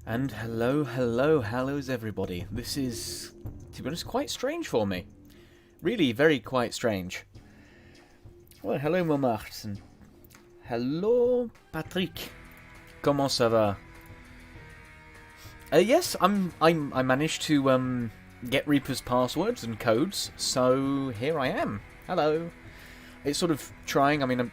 And hello's everybody. This is, to be honest, quite strange for me. Really, very quite strange. Well, hello Montmartre. Hello Patrick. Comment ça va? Yes, I managed to get Reaper's passwords and codes, so here I am. Hello. It's sort of trying. I mean,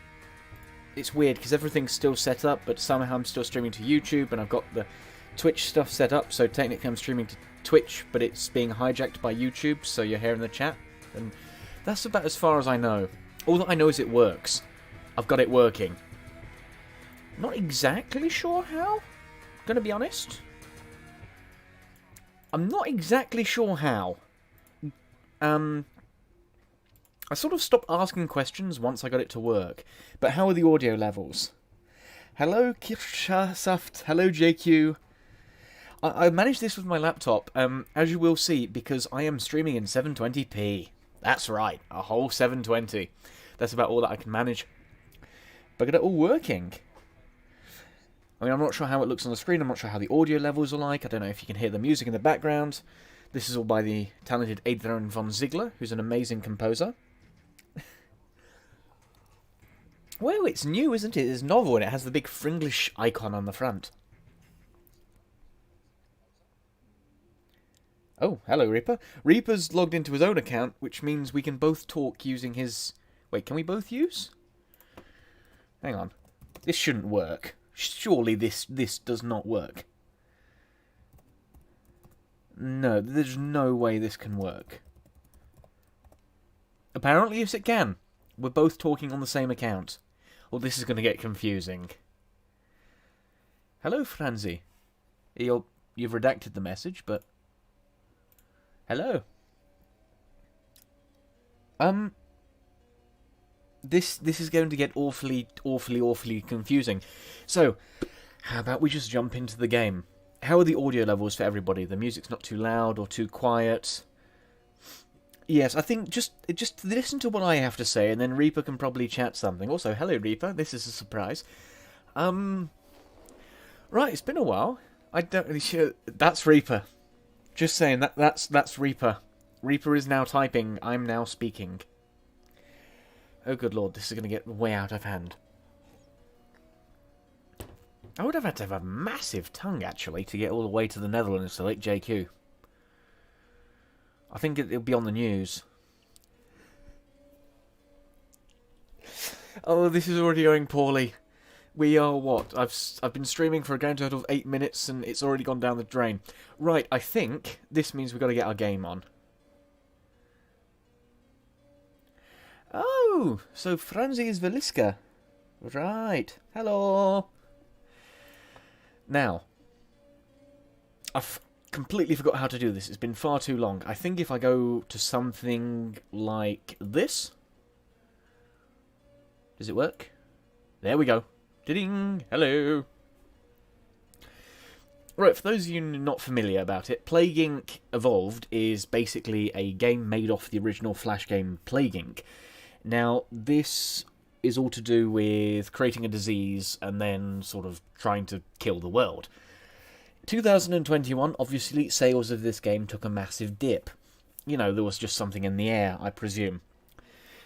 it's weird because everything's still set up, but somehow I'm still streaming to YouTube, and I've got the Twitch stuff set up, so technically I'm streaming to Twitch, but it's being hijacked by YouTube, so you're here in the chat. And that's about as far as I know. All that I know is it works. I've got it working. Not exactly sure how, gonna be honest. I'm not exactly sure how. I sort of stopped asking questions once I got it to work. But how are the audio levels? Hello, Kirchsaft. Hello, JQ. I managed this with my laptop, as you will see, because I am streaming in 720p. That's right, a whole 720. That's about all that I can manage. But I got it all working. I mean, I'm not sure how it looks on the screen. I'm not sure how the audio levels are like. I don't know if you can hear the music in the background. This is all by the talented Adrian von Ziegler, who's an amazing composer. Well, it's new, isn't it? It's novel, and it has the big Fringlish icon on the front. Oh, hello, Reaper. Reaper's logged into his own account, which means we can both talk using his... Wait, can we both use? Hang on. This shouldn't work. Surely this does not work. No, there's no way this can work. Apparently, yes, it can. We're both talking on the same account. Well, this is going to get confusing. Hello, Franzi. You've redacted the message, but... Hello. This is going to get awfully confusing. So, how about we just jump into the game? How are the audio levels for everybody? The music's not too loud or too quiet. Yes, I think just listen to what I have to say, and then Reaper can probably chat something. Also, hello Reaper. This is a surprise. Right, it's been a while. I don't really sure. That's Reaper. Just saying that's Reaper. Reaper is now typing. I'm now speaking. Oh, good lord, this is going to get way out of hand. I would have had to have a massive tongue, actually, to get all the way to the Netherlands to Lake JQ. I think it'll be on the news. Oh, this is already going poorly. We are what? I've been streaming for a grand total of 8 minutes, and it's already gone down the drain. Right, I think this means we've got to get our game on. Oh, so Franzi is Veliska. Right. Hello. Now, I've completely forgot how to do this. It's been far too long. I think if I go to something like this... Does it work? There we go. Ding! Hello. Right, for those of you not familiar about it, Plague Inc. Evolved is basically a game made off the original Flash game Plague Inc. Now, this is all to do with creating a disease and then sort of trying to kill the world. 2021, obviously, sales of this game took a massive dip. You know, there was just something in the air, I presume.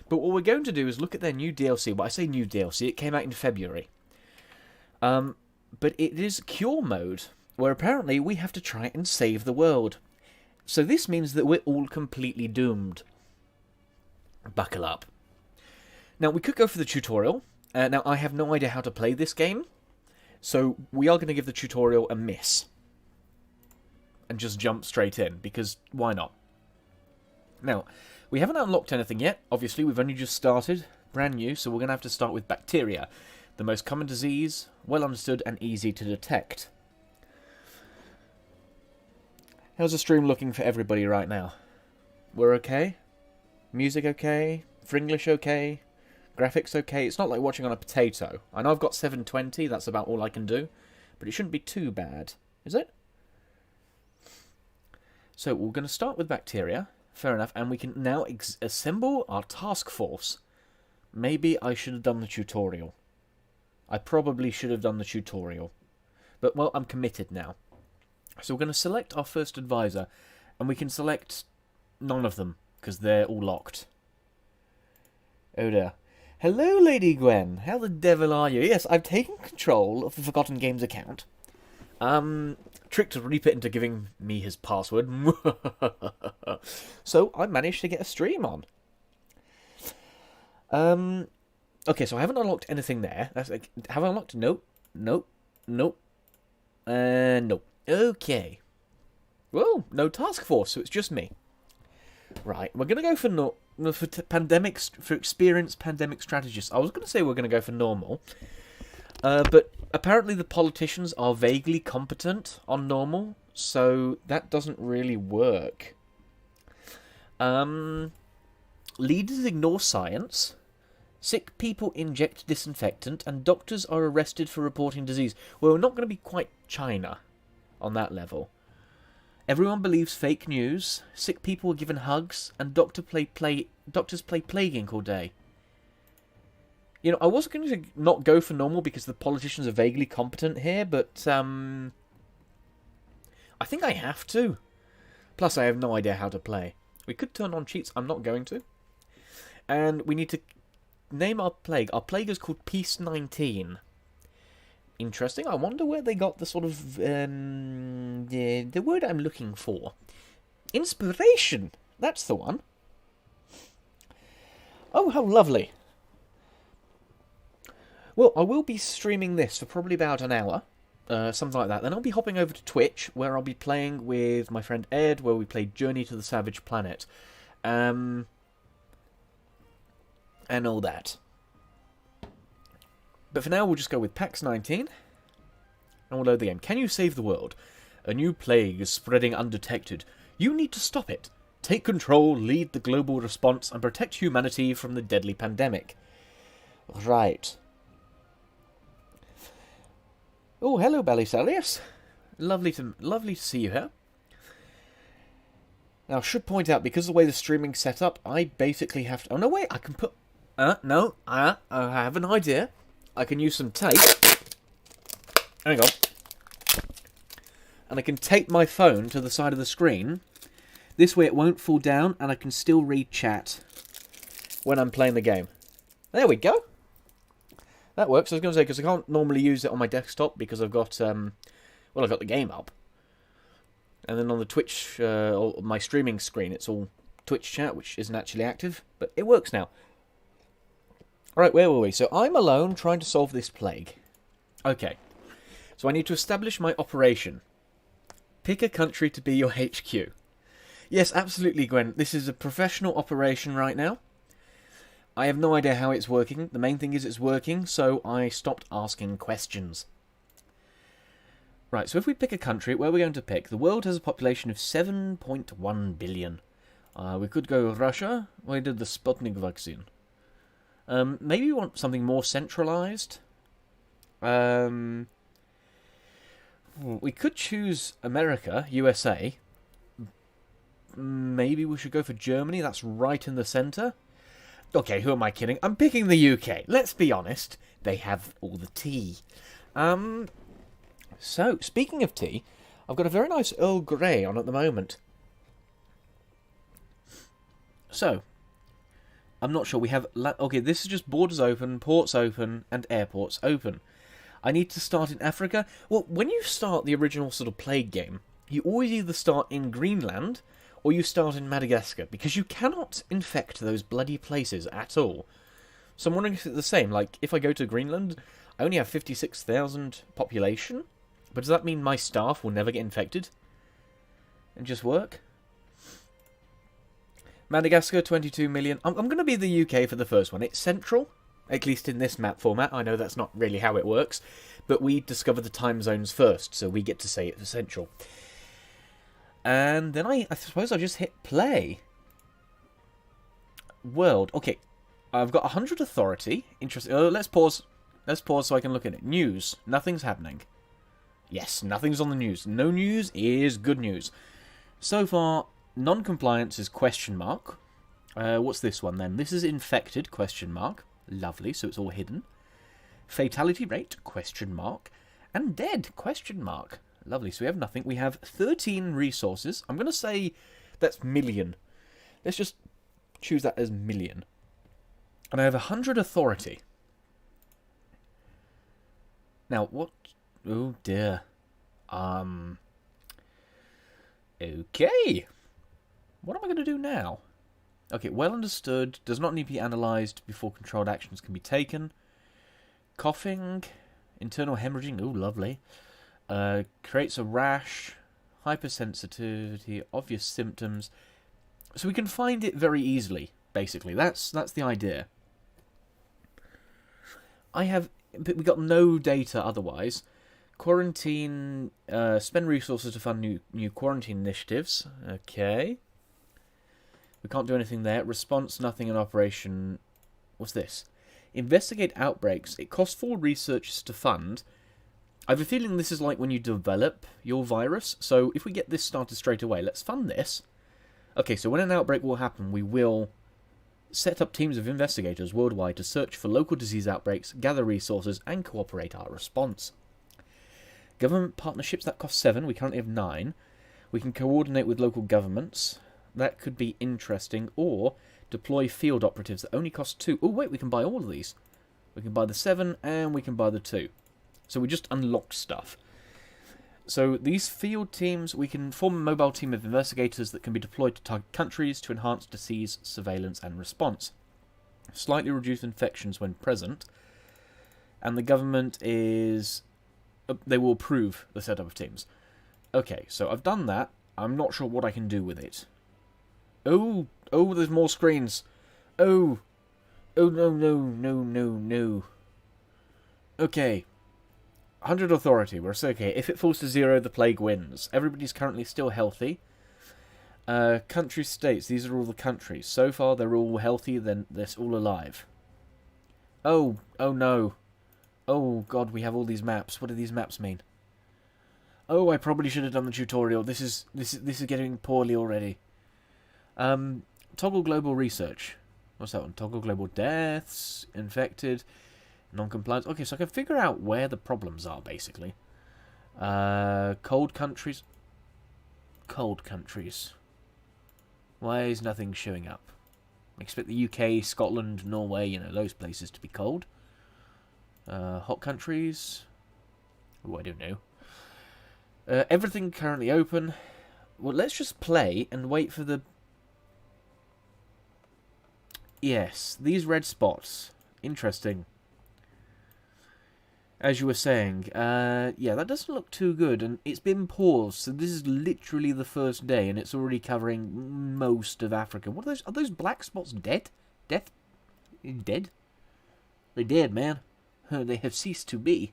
But what we're going to do is look at their new DLC. Well, I say new DLC, it came out in February. But it is Cure Mode, where apparently we have to try and save the world. So this means that we're all completely doomed. Buckle up. Now, we could go for the tutorial. Now, I have no idea how to play this game, so we are going to give the tutorial a miss. And just jump straight in, because why not? Now, we haven't unlocked anything yet. Obviously, we've only just started. Brand new, so we're going to have to start with bacteria. The most common disease, well understood and easy to detect. How's the stream looking for everybody right now? We're okay? Music okay? Fringlish okay? Graphics okay? It's not like watching on a potato. I know I've got 720, that's about all I can do. But it shouldn't be too bad, is it? So we're going to start with bacteria. Fair enough. And we can now assemble our task force. Maybe I should have done the tutorial. I probably should have done the tutorial. But, well, I'm committed now. So we're going to select our first advisor, and we can select none of them, because they're all locked. Oh dear. Hello, Lady Gwen. How the devil are you? Yes, I've taken control of the Forgotten Games account. Tricked Reaper into giving me his password. So I managed to get a stream on. Okay, so I haven't unlocked anything there. Have I unlocked? Nope. Nope. Nope. Nope. Okay. Well, no task force, so it's just me. Right, we're gonna go for for experienced pandemic strategists. I was gonna say we're gonna go for normal, but apparently the politicians are vaguely competent on normal, so that doesn't really work. Leaders ignore science. Sick people inject disinfectant, and doctors are arrested for reporting disease. Well, we're not going to be quite China on that level. Everyone believes fake news. Sick people are given hugs, and doctors play Plague Inc. all day. You know, I was going to not go for normal because the politicians are vaguely competent here, but I think I have to. Plus, I have no idea how to play. We could turn on cheats. I'm not going to. And we need to name our plague. Our plague is called Peace 19. Interesting. I wonder where they got the sort of the word I'm looking for. Inspiration. That's the one. Oh, how lovely. Well, I will be streaming this for probably about an hour, something like that. Then I'll be hopping over to Twitch, where I'll be playing with my friend Ed, where we played Journey to the Savage Planet. And all that. But for now, we'll just go with PAX 19, and we'll load the game. Can you save the world? A new plague is spreading undetected. You need to stop it. Take control, lead the global response, and protect humanity from the deadly pandemic. Right. Oh, hello, Belisarius. Lovely to see you here. Now, I should point out, because of the way the streaming's set up, I basically have to... Oh, no, wait, I can put... I have an idea. I can use some tape. Hang on. And I can tape my phone to the side of the screen. This way it won't fall down, and I can still read chat when I'm playing the game. There we go. That works. I was going to say, because I can't normally use it on my desktop, because I've got, I've got the game up. And then on the Twitch, or my streaming screen, it's all Twitch chat, which isn't actually active, but it works now. Alright, where were we? So I'm alone trying to solve this plague. Okay. So I need to establish my operation. Pick a country to be your HQ. Yes, absolutely, Gwen. This is a professional operation right now. I have no idea how it's working. The main thing is it's working, so I stopped asking questions. Right, so if we pick a country, where we're going to pick, the world has a population of 7.1 billion. We could go Russia. We did the Sputnik vaccine. Maybe we want something more centralized. We could choose America, USA. Maybe we should go for Germany. That's right in the center. Okay, who am I kidding? I'm picking the UK. Let's be honest. They have all the tea. So, speaking of tea, I've got a very nice Earl Grey on at the moment. So, I'm not sure. We have... Okay, this is just borders open, ports open, and airports open. I need to start in Africa. Well, when you start the original sort of Plague game, you always either start in Greenland or you start in Madagascar, because you cannot infect those bloody places at all. So I'm wondering if it's the same. Like, if I go to Greenland, I only have 56,000 population, but does that mean my staff will never get infected and just work? Madagascar, 22 million. I'm going to be the UK for the first one. It's central, at least in this map format. I know that's not really how it works, but we discover the time zones first, so we get to say it's central. And then I suppose I just hit play. World. Okay, I've got 100 authority. Interesting. Let's pause. Let's pause so I can look at it. News. Nothing's happening. Yes, nothing's on the news. No news is good news. So far, non-compliance is question mark. What's this one then? This is infected, question mark. Lovely, so it's all hidden. Fatality rate, question mark. And dead, question mark. Lovely. So we have nothing. We have 13 resources. I'm going to say that's million. Let's just choose that as million. And I have 100 authority. Now, what... Oh, dear. Okay. What am I going to do now? Okay, well understood. Does not need to be analysed before controlled actions can be taken. Coughing. Internal hemorrhaging. Oh, lovely. Creates a rash. Hypersensitivity. Obvious symptoms. So we can find it very easily, basically. That's the idea. But we got no data otherwise. Quarantine, spend resources to fund new quarantine initiatives. Okay. We can't do anything there. Response, nothing in operation. What's this? Investigate outbreaks. It costs 4 researchers to fund. I have a feeling this is like when you develop your virus. So if we get this started straight away, let's fund this. Okay, so when an outbreak will happen, we will set up teams of investigators worldwide to search for local disease outbreaks, gather resources, and cooperate our response. Government partnerships, that cost 7. We currently have 9. We can coordinate with local governments. That could be interesting. Or deploy field operatives that only cost 2. Oh, wait, we can buy all of these. We can buy the 7 and we can buy the 2. So we just unlocked stuff. So these field teams, we can form a mobile team of investigators that can be deployed to target countries to enhance disease surveillance and response. Slightly reduce infections when present. And the government is... They will approve the setup of teams. Okay, so I've done that. I'm not sure what I can do with it. Oh, there's more screens. Oh, no. Okay. 100 authority. We're okay. If it falls to 0, the plague wins. Everybody's currently still healthy. Country states. These are all the countries. So far, they're all healthy. Then they're all alive. Oh no. Oh god, we have all these maps. What do these maps mean? Oh, I probably should have done the tutorial. This is getting poorly already. Toggle global research. What's that one? Toggle global deaths, infected, non-compliance. Okay, so I can figure out where the problems are, basically. Cold countries. Cold countries. Why is nothing showing up? I expect the UK, Scotland, Norway, those places to be cold. Hot countries. Oh, I don't know. Everything currently open. Well, let's just play and wait for the... Yes, these red spots. Interesting. As you were saying, yeah, that doesn't look too good, and it's been paused, so this is literally the first day, and it's already covering most of Africa. What are those? Are those black spots dead? Death? Dead? They're dead, man. They have ceased to be.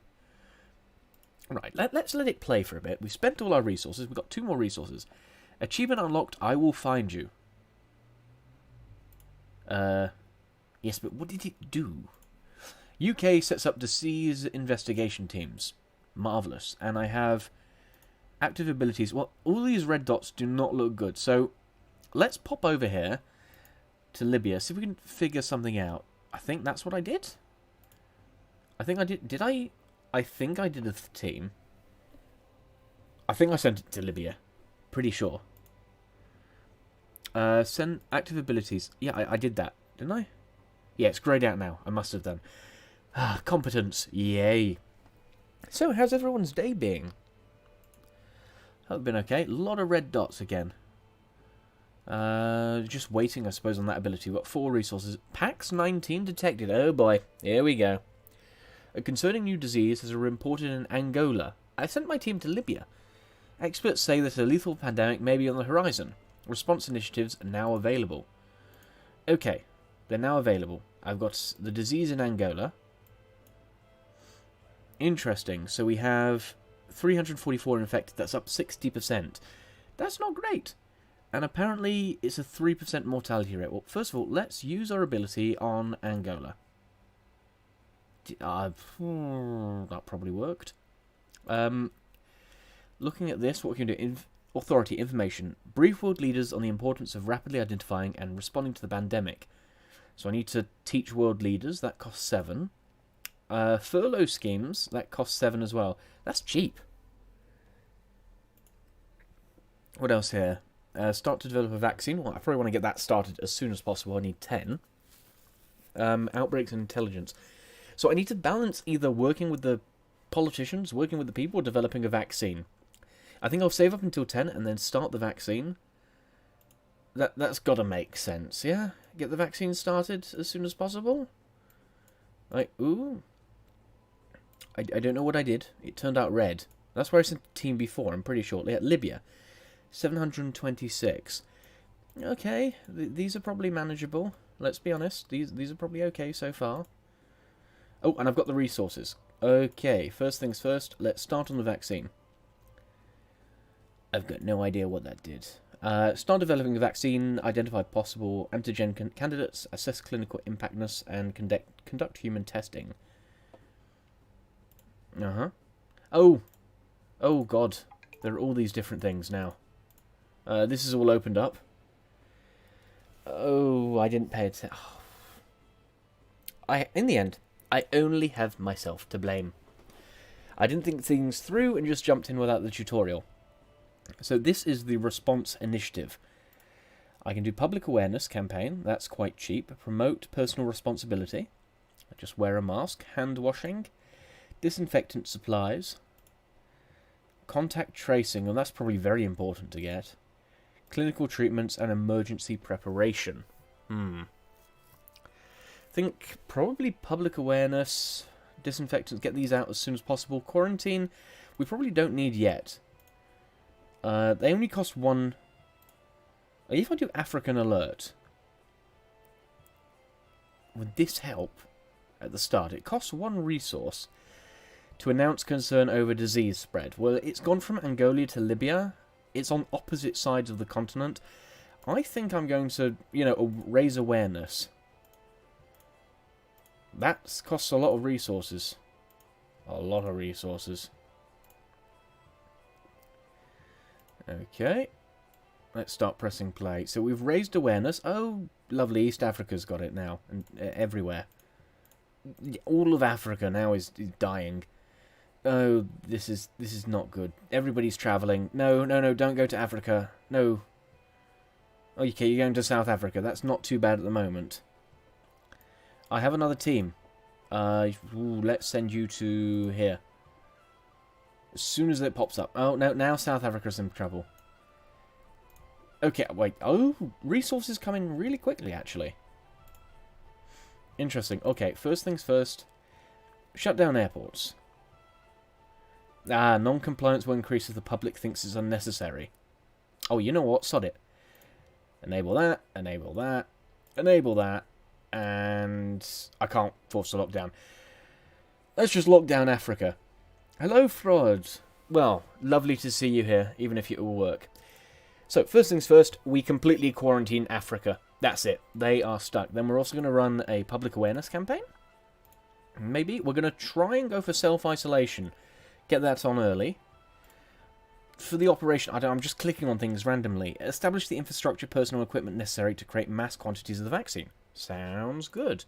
Right, let's let it play for a bit. We've spent all our resources. We've got 2 more resources. Achievement unlocked, I will find you. Yes, but what did it do? UK sets up disease investigation teams. Marvellous. And I have active abilities. Well, all these red dots do not look good. So, let's pop over here to Libya. See if we can figure something out. I think that's what I did. I think I did. Did I? I think I did a team. I think I sent it to Libya. Pretty sure. Send active abilities. Yeah, I did that. Didn't I? Yeah, it's greyed out now. I must have done. Competence. Yay. So, how's everyone's day being? Have been okay. A lot of red dots again. Just waiting, I suppose, on that ability. We've got 4 resources. PAX 19 detected. Oh boy. Here we go. A concerning new disease has been reported in Angola. I sent my team to Libya. Experts say that a lethal pandemic may be on the horizon. Response initiatives are now available. Okay, they're now available. I've got the disease in Angola. Interesting. So we have 344 infected. That's up 60%. That's not great. And apparently it's a 3% mortality rate. Well, first of all, let's use our ability on Angola. That probably worked. Looking at this, what we can do... Authority information. Brief world leaders on the importance of rapidly identifying and responding to the pandemic. So I need to teach world leaders. That costs 7. Furlough schemes. That costs 7 as well. That's cheap. What else here? Start to develop a vaccine. Well, I probably want to get that started as soon as possible. I need 10. Outbreaks and intelligence. So I need to balance either working with the politicians, working with the people, or developing a vaccine. I think I'll save up until 10 and then start the vaccine. That's got to make sense, yeah? Get the vaccine started as soon as possible? Ooh. I don't know what I did. It turned out red. That's where I sent a team before, I'm pretty sure. Yeah, Libya. 726. Okay, these are probably manageable. Let's be honest. These are probably okay so far. Oh, and I've got the resources. Okay, first things first, let's start on the vaccine. I've got no idea what that did. Start developing the vaccine, identify possible antigen candidates, assess clinical impactness, and conduct human testing. Oh god. There are all these different things now. This is all opened up. Oh, I didn't pay attention. In the end, I only have myself to blame. I didn't think things through and just jumped in without the tutorial. So this is the response initiative. I can do public awareness campaign. That's quite cheap. Promote personal responsibility. Just wear a mask. Hand washing. Disinfectant supplies. Contact tracing. Well, that's probably very important to get. Clinical treatments and emergency preparation. Think probably public awareness. Disinfectants. Get these out as soon as possible. Quarantine. We probably don't need yet. They only cost 1... If I do African alert, would this help at the start? It costs 1 resource to announce concern over disease spread. Well, it's gone from Angola to Libya. It's on opposite sides of the continent. I think I'm going to, raise awareness. That costs a lot of resources. A lot of resources. Okay. Let's start pressing play. So we've raised awareness. Oh, lovely. East Africa's got it now. And everywhere. All of Africa now is dying. Oh, this is not good. Everybody's travelling. No, don't go to Africa. No. Okay, you're going to South Africa. That's not too bad at the moment. I have another team. Let's send you to here. As soon as it pops up. Oh, no, now South Africa's in trouble. Okay, wait. Oh, resources come in really quickly, actually. Interesting. Okay, first things first. Shut down airports. Non-compliance will increase if the public thinks it's unnecessary. Oh, you know what? Sod it. Enable that, enable that, enable that, and I can't force a lockdown. Let's just lock down Africa. Hello, Fraud. Well, lovely to see you here, even if you're at work. So, first things first, we completely quarantine Africa. That's it. They are stuck. Then we're also going to run a public awareness campaign. Maybe. We're going to try and go for self-isolation. Get that on early. For the operation, I'm just clicking on things randomly. Establish the infrastructure, personal equipment necessary to create mass quantities of the vaccine. Sounds good.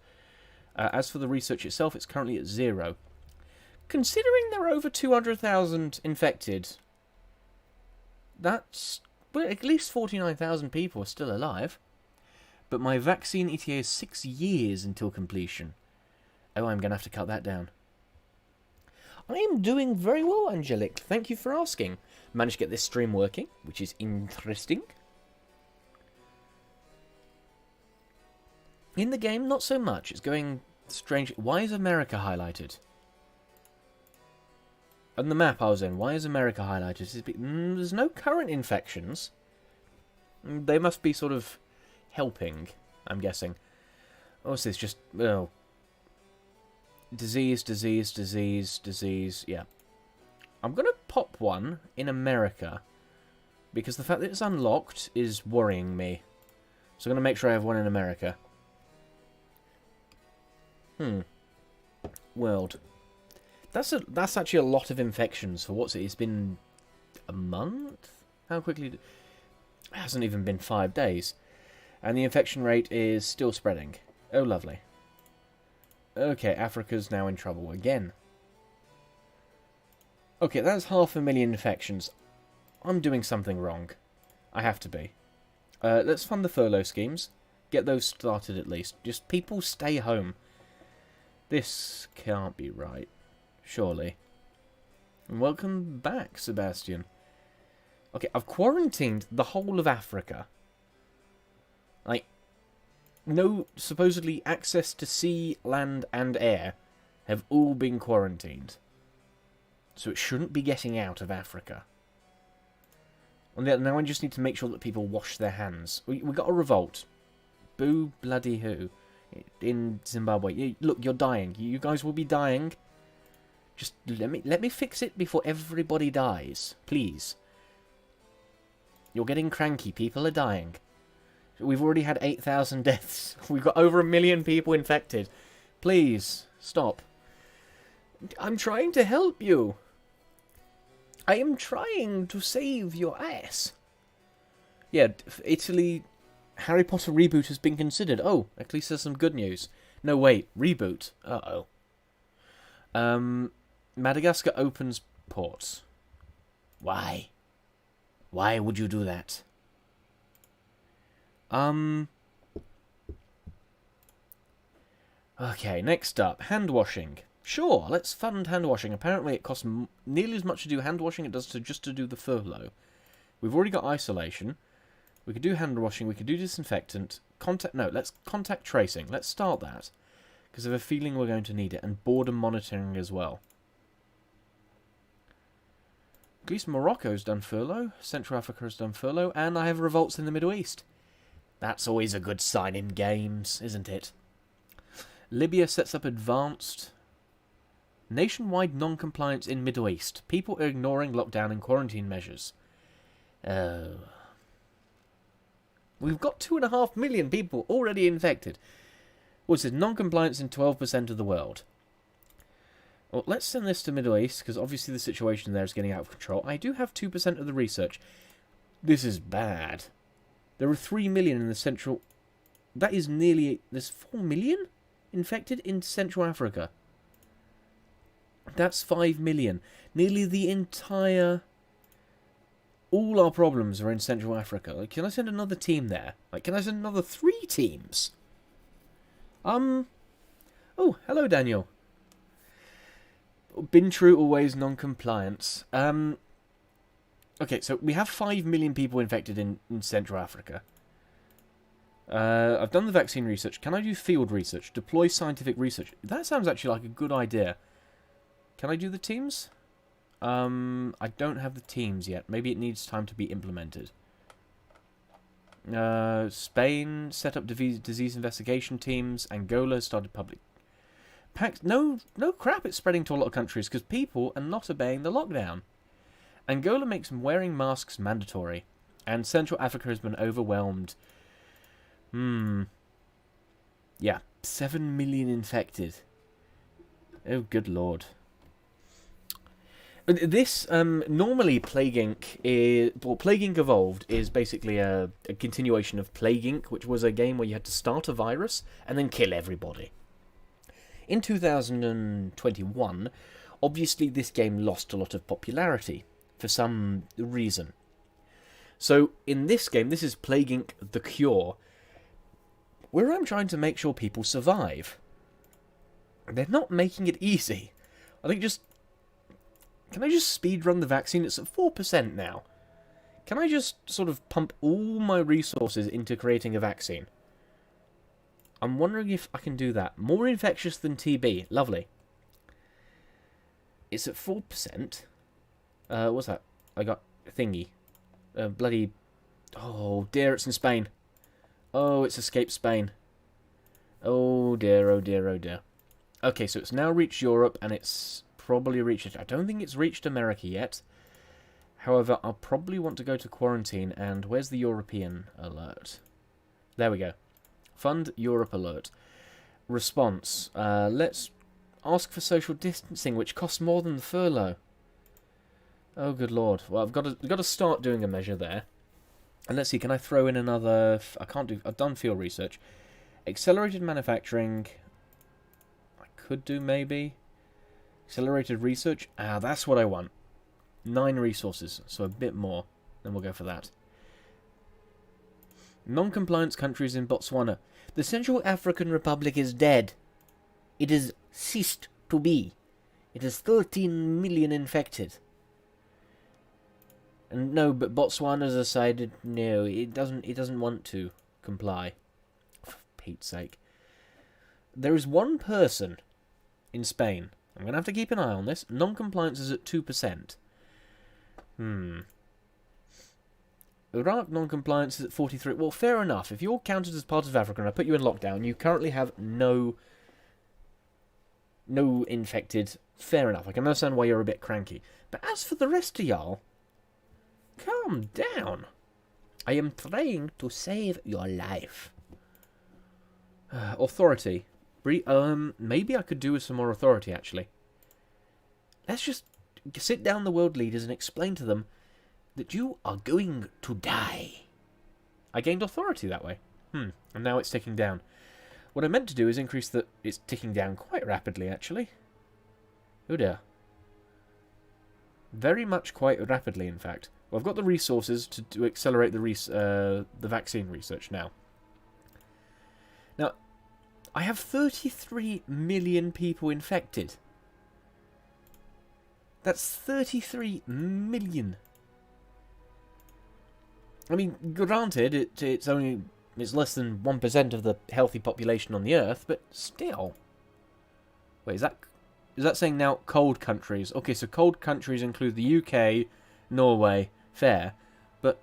As for the research itself, it's currently at 0. Considering there are over 200,000 infected, that's... well, at least 49,000 people are still alive. But my vaccine ETA is 6 years until completion. Oh, I'm going to have to cut that down. I am doing very well, Angelic. Thank you for asking. Managed to get this stream working, which is interesting. In the game, not so much. It's going strange. Why is America highlighted? On the map I was in, why is America highlighted? There's no current infections. They must be sort of helping, I'm guessing. What's this? Just, oh. Disease. Yeah. I'm going to pop one in America. Because the fact that it's unlocked is worrying me. So I'm going to make sure I have one in America. World. That's actually a lot of infections for what's it? It's been a month? How quickly? It hasn't even been 5 days. And the infection rate is still spreading. Oh, lovely. Okay, Africa's now in trouble again. Okay, that's 500,000 infections. I'm doing something wrong. I have to be. Let's fund the furlough schemes. Get those started at least. Just people stay home. This can't be right. Surely. And welcome back, Sebastian. Okay, I've quarantined the whole of Africa. Like, no, supposedly access to sea, land, and air have all been quarantined. So it shouldn't be getting out of Africa. And now I just need to make sure that people wash their hands. We got a revolt. Boo bloody who. In Zimbabwe. Look, you're dying. You guys will be dying. Just let me fix it before everybody dies. Please. You're getting cranky. People are dying. We've already had 8,000 deaths. We've got over 1 million people infected. Please, stop. I'm trying to help you. I am trying to save your ass. Yeah, Italy, Harry Potter reboot has been considered. Oh, at least there's some good news. No, wait, reboot. Uh-oh. Madagascar opens ports. Why? Why would you do that? Okay, next up, hand washing. Sure, let's fund hand washing. Apparently it costs nearly as much to do hand washing as it does just to do the furlough. We've already got isolation. We could do hand washing. We could do disinfectant. Let's contact tracing. Let's start that. Because I have a feeling we're going to need it. And border monitoring as well. At least Morocco's done furlough. Central Africa has done furlough. And I have revolts in the Middle East. That's always a good sign in games, isn't it? Libya sets up advanced nationwide non-compliance in Middle East. People are ignoring lockdown and quarantine measures. Oh. We've got 2.5 million people already infected. What's it? Non-compliance in 12% of the world. Well, let's send this to Middle East, because obviously the situation there is getting out of control. I do have 2% of the research. This is bad. There are 3 million in the central... That is nearly... There's 4 million infected in Central Africa. That's 5 million. Nearly the entire... All our problems are in Central Africa. Like, can I send another team there? Like, can I send another 3 teams? Oh, hello, Daniel. Been true always, non-compliance. Okay, so we have 5 million people infected in Central Africa. I've done the vaccine research. Can I do field research? Deploy scientific research. That sounds actually like a good idea. Can I do the teams? I don't have the teams yet. Maybe it needs time to be implemented. Spain set up disease investigation teams. Angola started public... No crap, it's spreading to a lot of countries because people are not obeying the lockdown. Angola makes wearing masks mandatory. And Central Africa has been overwhelmed. Yeah, 7 million infected. Oh, good lord. This, normally Plague Inc. is... Well, Plague Inc. Evolved is basically a continuation of Plague Inc., which was a game where you had to start a virus and then kill everybody. In 2021, obviously this game lost a lot of popularity for some reason. So, in this game, this is Plague Inc. The Cure, where I'm trying to make sure people survive. They're not making it easy. I think just... Can I just speedrun the vaccine? It's at 4% now. Can I just sort of pump all my resources into creating a vaccine? I'm wondering if I can do that. More infectious than TB. Lovely. It's at 4%. What's that? I got a thingy. Bloody... Oh dear, it's in Spain. Oh, it's escaped Spain. Oh dear, oh dear, oh dear. Okay, so it's now reached Europe, and it's probably reached it. I don't think it's reached America yet. However, I'll probably want to go to quarantine, and where's the European alert? There we go. Fund Europe alert. Response. Let's ask for social distancing, which costs more than the furlough. Oh, good lord. Well, I've got to start doing a measure there. And let's see, can I throw in another... I can't do... I've done field research. Accelerated manufacturing. I could do, maybe. Accelerated research. That's what I want. 9 resources, so a bit more. Then we'll go for that. Non-compliance countries in Botswana. The Central African Republic is dead. It has ceased to be. It has 13 million infected. And no, but Botswana's decided no, it doesn't want to comply. For Pete's sake. There is one person in Spain. I'm going to have to keep an eye on this. Non-compliance is at 2%. Iraq non-compliance is at 43. Well, fair enough. If you're counted as part of Africa and I put you in lockdown, you currently have no infected. Fair enough. I can understand why you're a bit cranky. But as for the rest of y'all, calm down. I am trying to save your life. Authority. Maybe I could do with some more authority, actually. Let's just sit down the world leaders and explain to them that you are going to die. I gained authority that way. And now it's ticking down. What I meant to do is increase the... It's ticking down quite rapidly, actually. Oh dear. Very much quite rapidly, in fact. Well, I've got the resources to accelerate the vaccine research now. Now, I have 33 million people infected. That's 33 million. I mean, granted, it's less than 1% of the healthy population on the Earth, but still. Wait, is that saying now cold countries? Okay, so cold countries include the UK, Norway, fair, but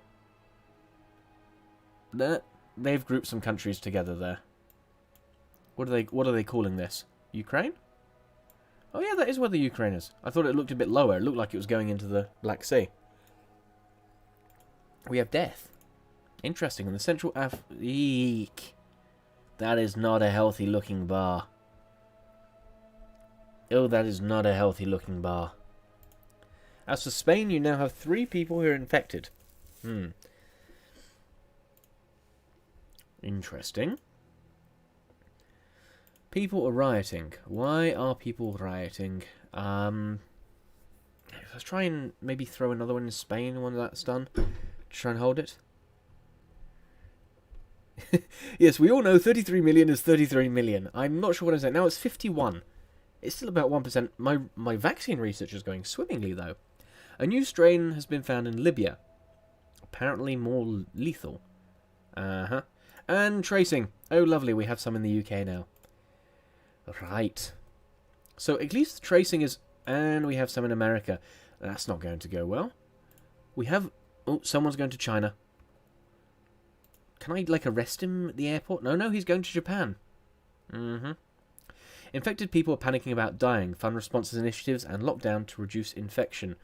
they've grouped some countries together there. What are they calling this? Ukraine? Oh yeah, that is where the Ukraine is. I thought it looked a bit lower. It looked like it was going into the Black Sea. We have death. Interesting. In the Central Eek. That is not a healthy looking bar. Oh, that is not a healthy looking bar. As for Spain, you now have 3 people who are infected. Interesting. People are rioting. Why are people rioting? Let's try and maybe throw another one in Spain when that's done. Try and hold it. Yes, we all know 33 million is 33 million. I'm not sure what I'm saying. Now it's 51. It's still about 1%. My vaccine research is going swimmingly, though. A new strain has been found in Libya. Apparently more lethal. And tracing. Oh, lovely. We have some in the UK now. Right. So at least the tracing is... And we have some in America. That's not going to go well. We have... Oh, someone's going to China. Can I, arrest him at the airport? No, he's going to Japan. Infected people are panicking about dying. Fund responses initiatives and lockdown to reduce infection.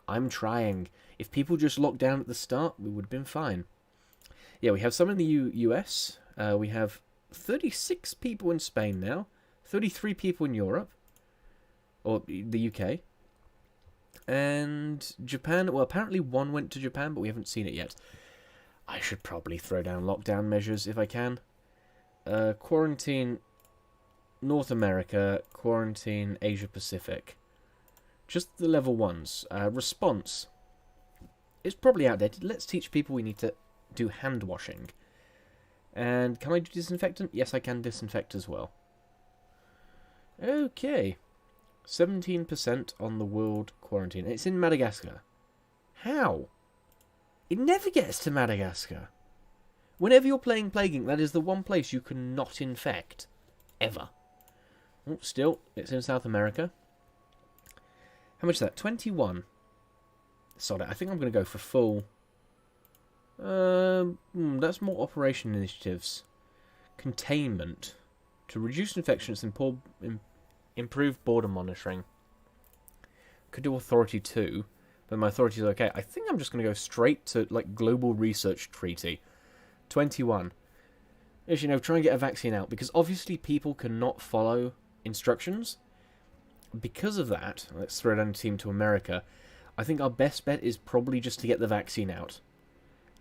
I'm trying. If people just locked down at the start, we would have been fine. Yeah, we have some in the US. We have 36 people in Spain now. 33 people in Europe. Or the UK. And Japan, well, apparently one went to Japan, but we haven't seen it yet. I should probably throw down lockdown measures if I can. Quarantine North America, quarantine Asia Pacific. Just the level 1s. Response. It's probably outdated. Let's teach people we need to do hand washing. And can I do disinfectant? Yes, I can disinfect as well. Okay. 17% on the world quarantine. It's in Madagascar. How? It never gets to Madagascar. Whenever you're playing Plague Inc., that is the one place you cannot infect. Ever. Oh, still, it's in South America. How much is that? 21. Sod it. I think I'm going to go for full. That's more operation initiatives. Containment. To reduce infections and improve border monitoring. Could do authority too, but my authority is okay. I think I'm just going to go straight to global research treaty. 21. Is, try and get a vaccine out, because obviously people cannot follow instructions. Because of that, let's throw down a team to America. I think our best bet is probably just to get the vaccine out.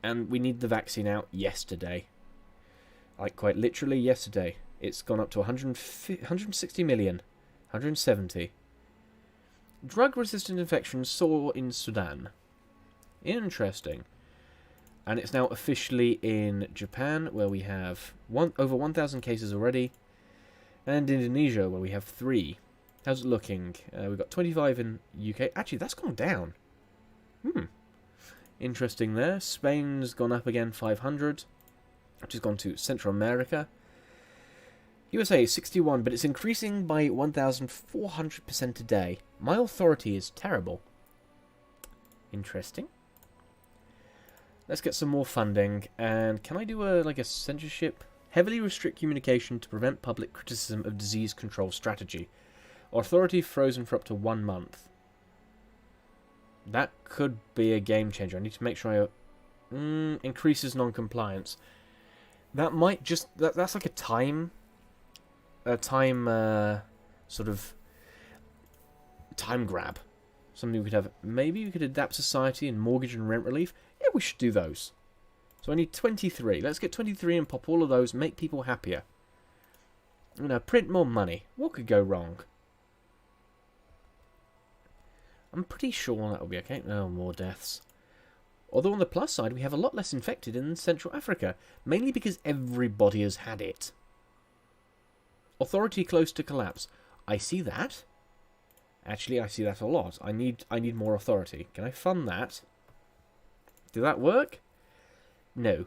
And we need the vaccine out yesterday. Quite literally yesterday. It's gone up to 160 million. 170. Drug-resistant infections soar in Sudan. Interesting. And it's now officially in Japan, where we have over 1,000 cases already. And Indonesia, where we have 3. How's it looking? We've got 25 in UK. Actually, that's gone down. Interesting there. Spain's gone up again, 500. Which has gone to Central America. USA is 61, but it's increasing by 1,400% a day. My authority is terrible. Interesting. Let's get some more funding. And can I do a censorship? Heavily restrict communication to prevent public criticism of disease control strategy. Authority frozen for up to 1 month. That could be a game changer. I need to make sure I... increases non-compliance. That might just... That's like a time... sort of... time grab. Something we could have. Maybe we could adapt society and mortgage and rent relief. Yeah, we should do those. So I need 23. Let's get 23 and pop all of those. Make people happier. You know, print more money. What could go wrong? I'm pretty sure that will be okay. Oh, more deaths. Although on the plus side, we have a lot less infected in Central Africa. Mainly because everybody has had it. Authority close to collapse. I see that. Actually, I see that a lot. I need more authority. Can I fund that? Did that work? No.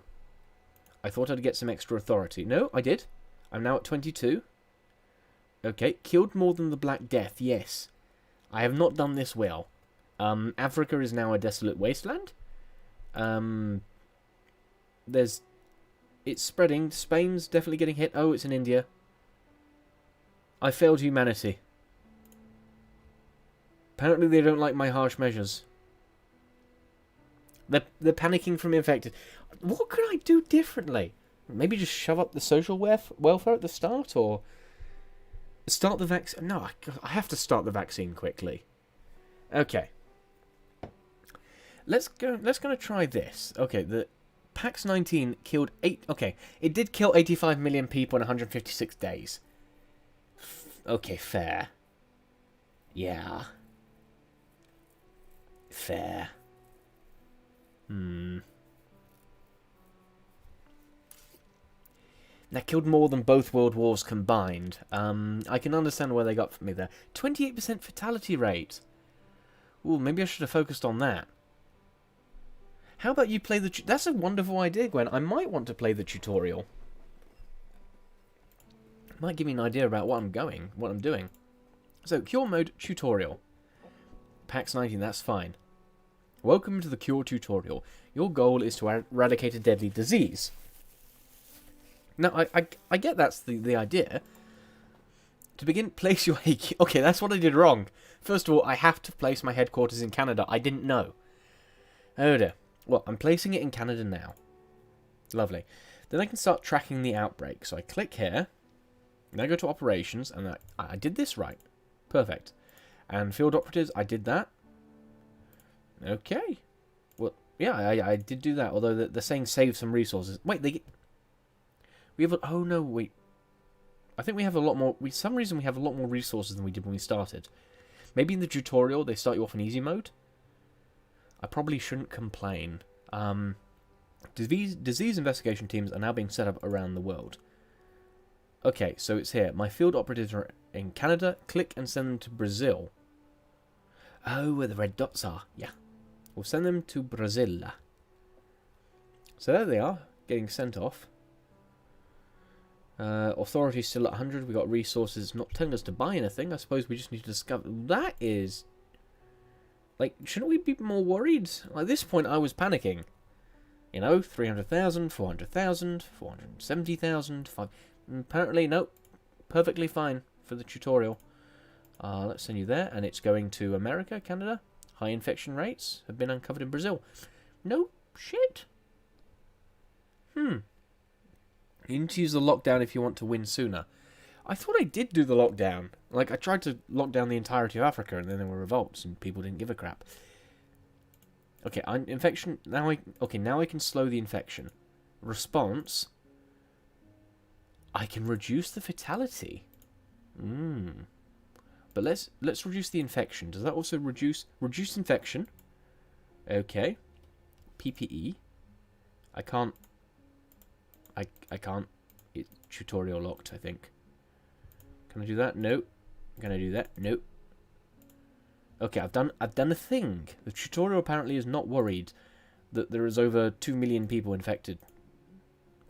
I thought I'd get some extra authority. No, I did. I'm now at 22. Okay, killed more than the Black Death, yes. I have not done this well. Africa is now a desolate wasteland. It's spreading. Spain's definitely getting hit. Oh, it's in India. I failed humanity. Apparently they don't like my harsh measures. They're panicking from infected. What could I do differently? Maybe just shove up the social welfare at the start, or start the vaccine. No, I have to start the vaccine quickly. Okay. Let's go to try this. Okay, the PAX 19 killed 8. Okay, it did kill 85 million people in 156 days. Okay, fair. Yeah. Fair. That killed more than both world wars combined. I can understand where they got me there. 28% fatality rate. Ooh, maybe I should have focused on that. How about you play the... That's a wonderful idea, Gwen. I might want to play the tutorial. Might give me an idea about what I'm doing. So, Cure Mode Tutorial. PAX 19, that's fine. Welcome to the Cure Tutorial. Your goal is to eradicate a deadly disease. Now, I get that's the idea. To begin, place your... Okay, that's what I did wrong. First of all, I have to place my headquarters in Canada. I didn't know. Oh dear. Well, I'm placing it in Canada now. Lovely. Then I can start tracking the outbreak. So I click here. Then I go to operations, and I did this right. Perfect. And field operatives, I did that. Okay. Well, yeah, I did do that, although they're saying save some resources. Wait, we have... Oh, no, wait. I think we have a lot more... some reason we have a lot more resources than we did when we started. Maybe in the tutorial they start you off in easy mode? I probably shouldn't complain. Disease investigation teams are now being set up around the world. Okay, so it's here. My field operatives are in Canada. Click and send them to Brazil. Oh, where the red dots are. Yeah. We'll send them to Brazil. So there they are, getting sent off. Authority still at 100. We got resources not telling us to buy anything. I suppose we just need to discover... That is... Like, shouldn't we be more worried? At this point, I was panicking. You know, 300,000, 400,000, 470,000, 5... Apparently, nope. Perfectly fine for the tutorial. Let's send you there. And it's going to America, Canada. High infection rates have been uncovered in Brazil. No shit. You need to use the lockdown if you want to win sooner. I thought I did do the lockdown. Like, I tried to lock down the entirety of Africa, and then there were revolts, and people didn't give a crap. Okay, infection... Now I can slow the infection. Response... I can reduce the fatality. But let's reduce the infection. Does that also reduce infection? Okay. PPE. I can't. I can't. It's tutorial locked, I think. Can I do that? No. Can I do that? No. Okay, I've done a thing. The tutorial apparently is not worried that there is over 2 million people infected.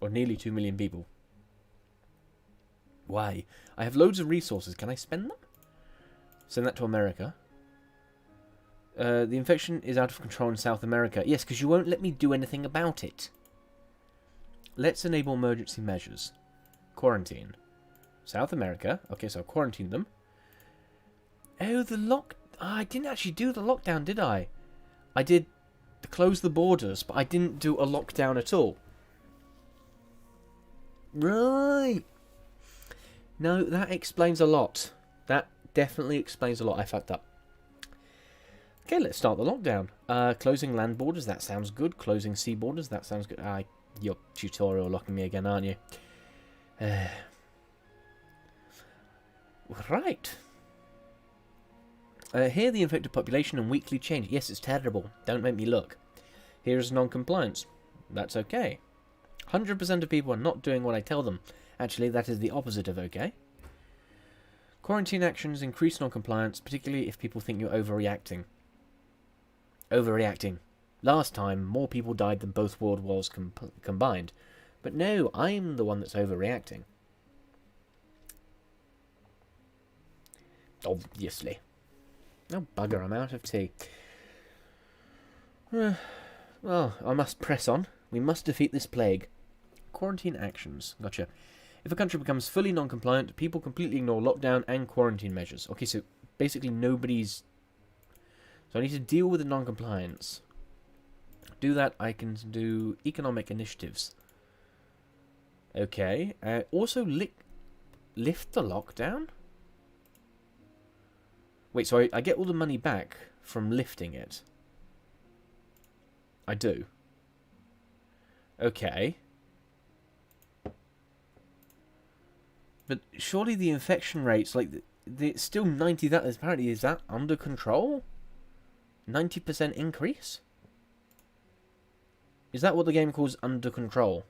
Or nearly 2 million people. Why? I have loads of resources. Can I spend them? Send that to America. The infection is out of control in South America. Yes, because you won't let me do anything about it. Let's enable emergency measures. Quarantine. South America. Okay, so I'll quarantine them. Oh, I didn't actually do the lockdown, did I? I did close the borders, but I didn't do a lockdown at all. Right. No, that explains a lot. That definitely explains a lot. I fucked up. Okay, let's start the lockdown. Closing land borders, that sounds good. Closing sea borders, that sounds good. You're tutorial locking me again, aren't you? Right. Here, the infected population and weekly change. Yes, it's terrible. Don't make me look. Here's non-compliance. That's okay. 100% of people are not doing what I tell them. Actually, that is the opposite of okay. Quarantine actions increase non-compliance, particularly if people think you're overreacting. Overreacting. Last time, more people died than both world wars combined. But no, I'm the one that's overreacting. Obviously. Oh, bugger, I'm out of tea. Well, I must press on. We must defeat this plague. Quarantine actions. Gotcha. If a country becomes fully non-compliant, people completely ignore lockdown and quarantine measures. Okay, so basically nobody's... So I need to deal with the non-compliance. Do that, I can do economic initiatives. Okay. Also, lift the lockdown? Wait, so I get all the money back from lifting it? I do. Okay. But surely the infection rates, like, it's still 90, that apparently, is that under control? 90% increase? Is that what the game calls under control?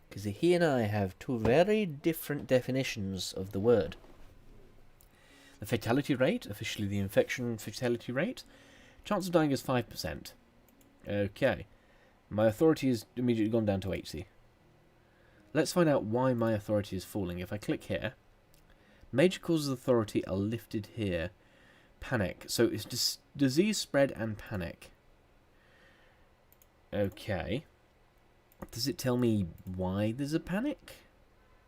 Because he and I have two very different definitions of the word. The fatality rate, officially the infection fatality rate. Chance of dying is 5%. Okay. My authority has immediately gone down to 80. Let's find out why my authority is falling. If I click here, major causes of authority are lifted here. Panic. So it's disease spread and panic. Okay. Does it tell me why there's a panic?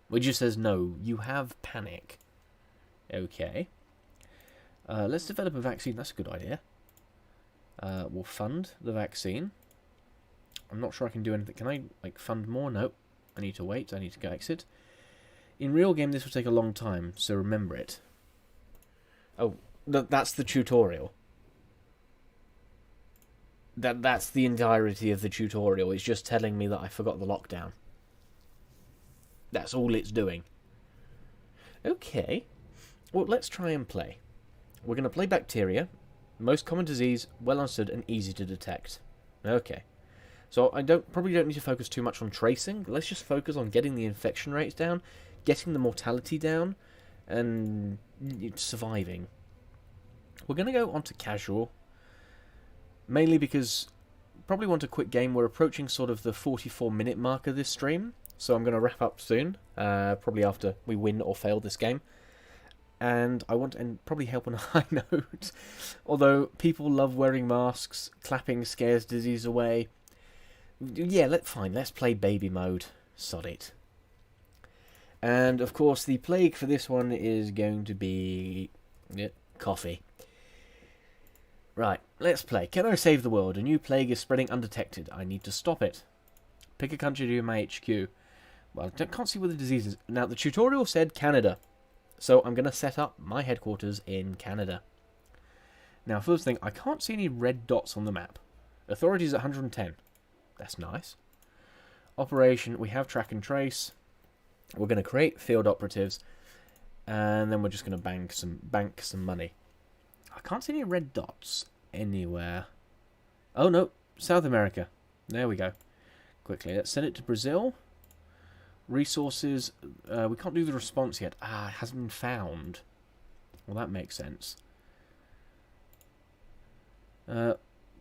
Well, it just says, no, you have panic. Okay. Let's develop a vaccine. That's a good idea. We'll fund the vaccine. I'm not sure I can do anything. Can I, like, fund more? Nope. I need to wait. I need to go exit. In real game, this will take a long time, so remember it. Oh, that's the tutorial. That's the entirety of the tutorial. It's just telling me that I forgot the lockdown. That's all it's doing. Okay. Well, let's try and play. We're going to play bacteria. Most common disease, well understood and easy to detect. Okay. So I probably don't need to focus too much on tracing. Let's just focus on getting the infection rates down, getting the mortality down, and surviving. We're going to go on to casual. Mainly because probably want a quick game. We're approaching sort of the 44-minute mark of this stream. So I'm going to wrap up soon. Probably after we win or fail this game. And I want to probably help on a high note. Although people love wearing masks, clapping scares disease away. Yeah, fine, let's play baby mode. Sod it. And of course the plague for this one is going to be coffee. Right, let's play. Can I save the world? A new plague is spreading undetected. I need to stop it. Pick a country to do my HQ. Well, I can't see where the disease is. Now, the tutorial said Canada. So I'm going to set up my headquarters in Canada. Now, first thing, I can't see any red dots on the map. Authority is at 110. That's nice. Operation, we have track and trace. We're going to create field operatives. And then we're just going to bank some money. I can't see any red dots anywhere. Oh, no. South America. There we go. Quickly, let's send it to Brazil. Resources. We can't do the response yet. It hasn't been found. Well, that makes sense.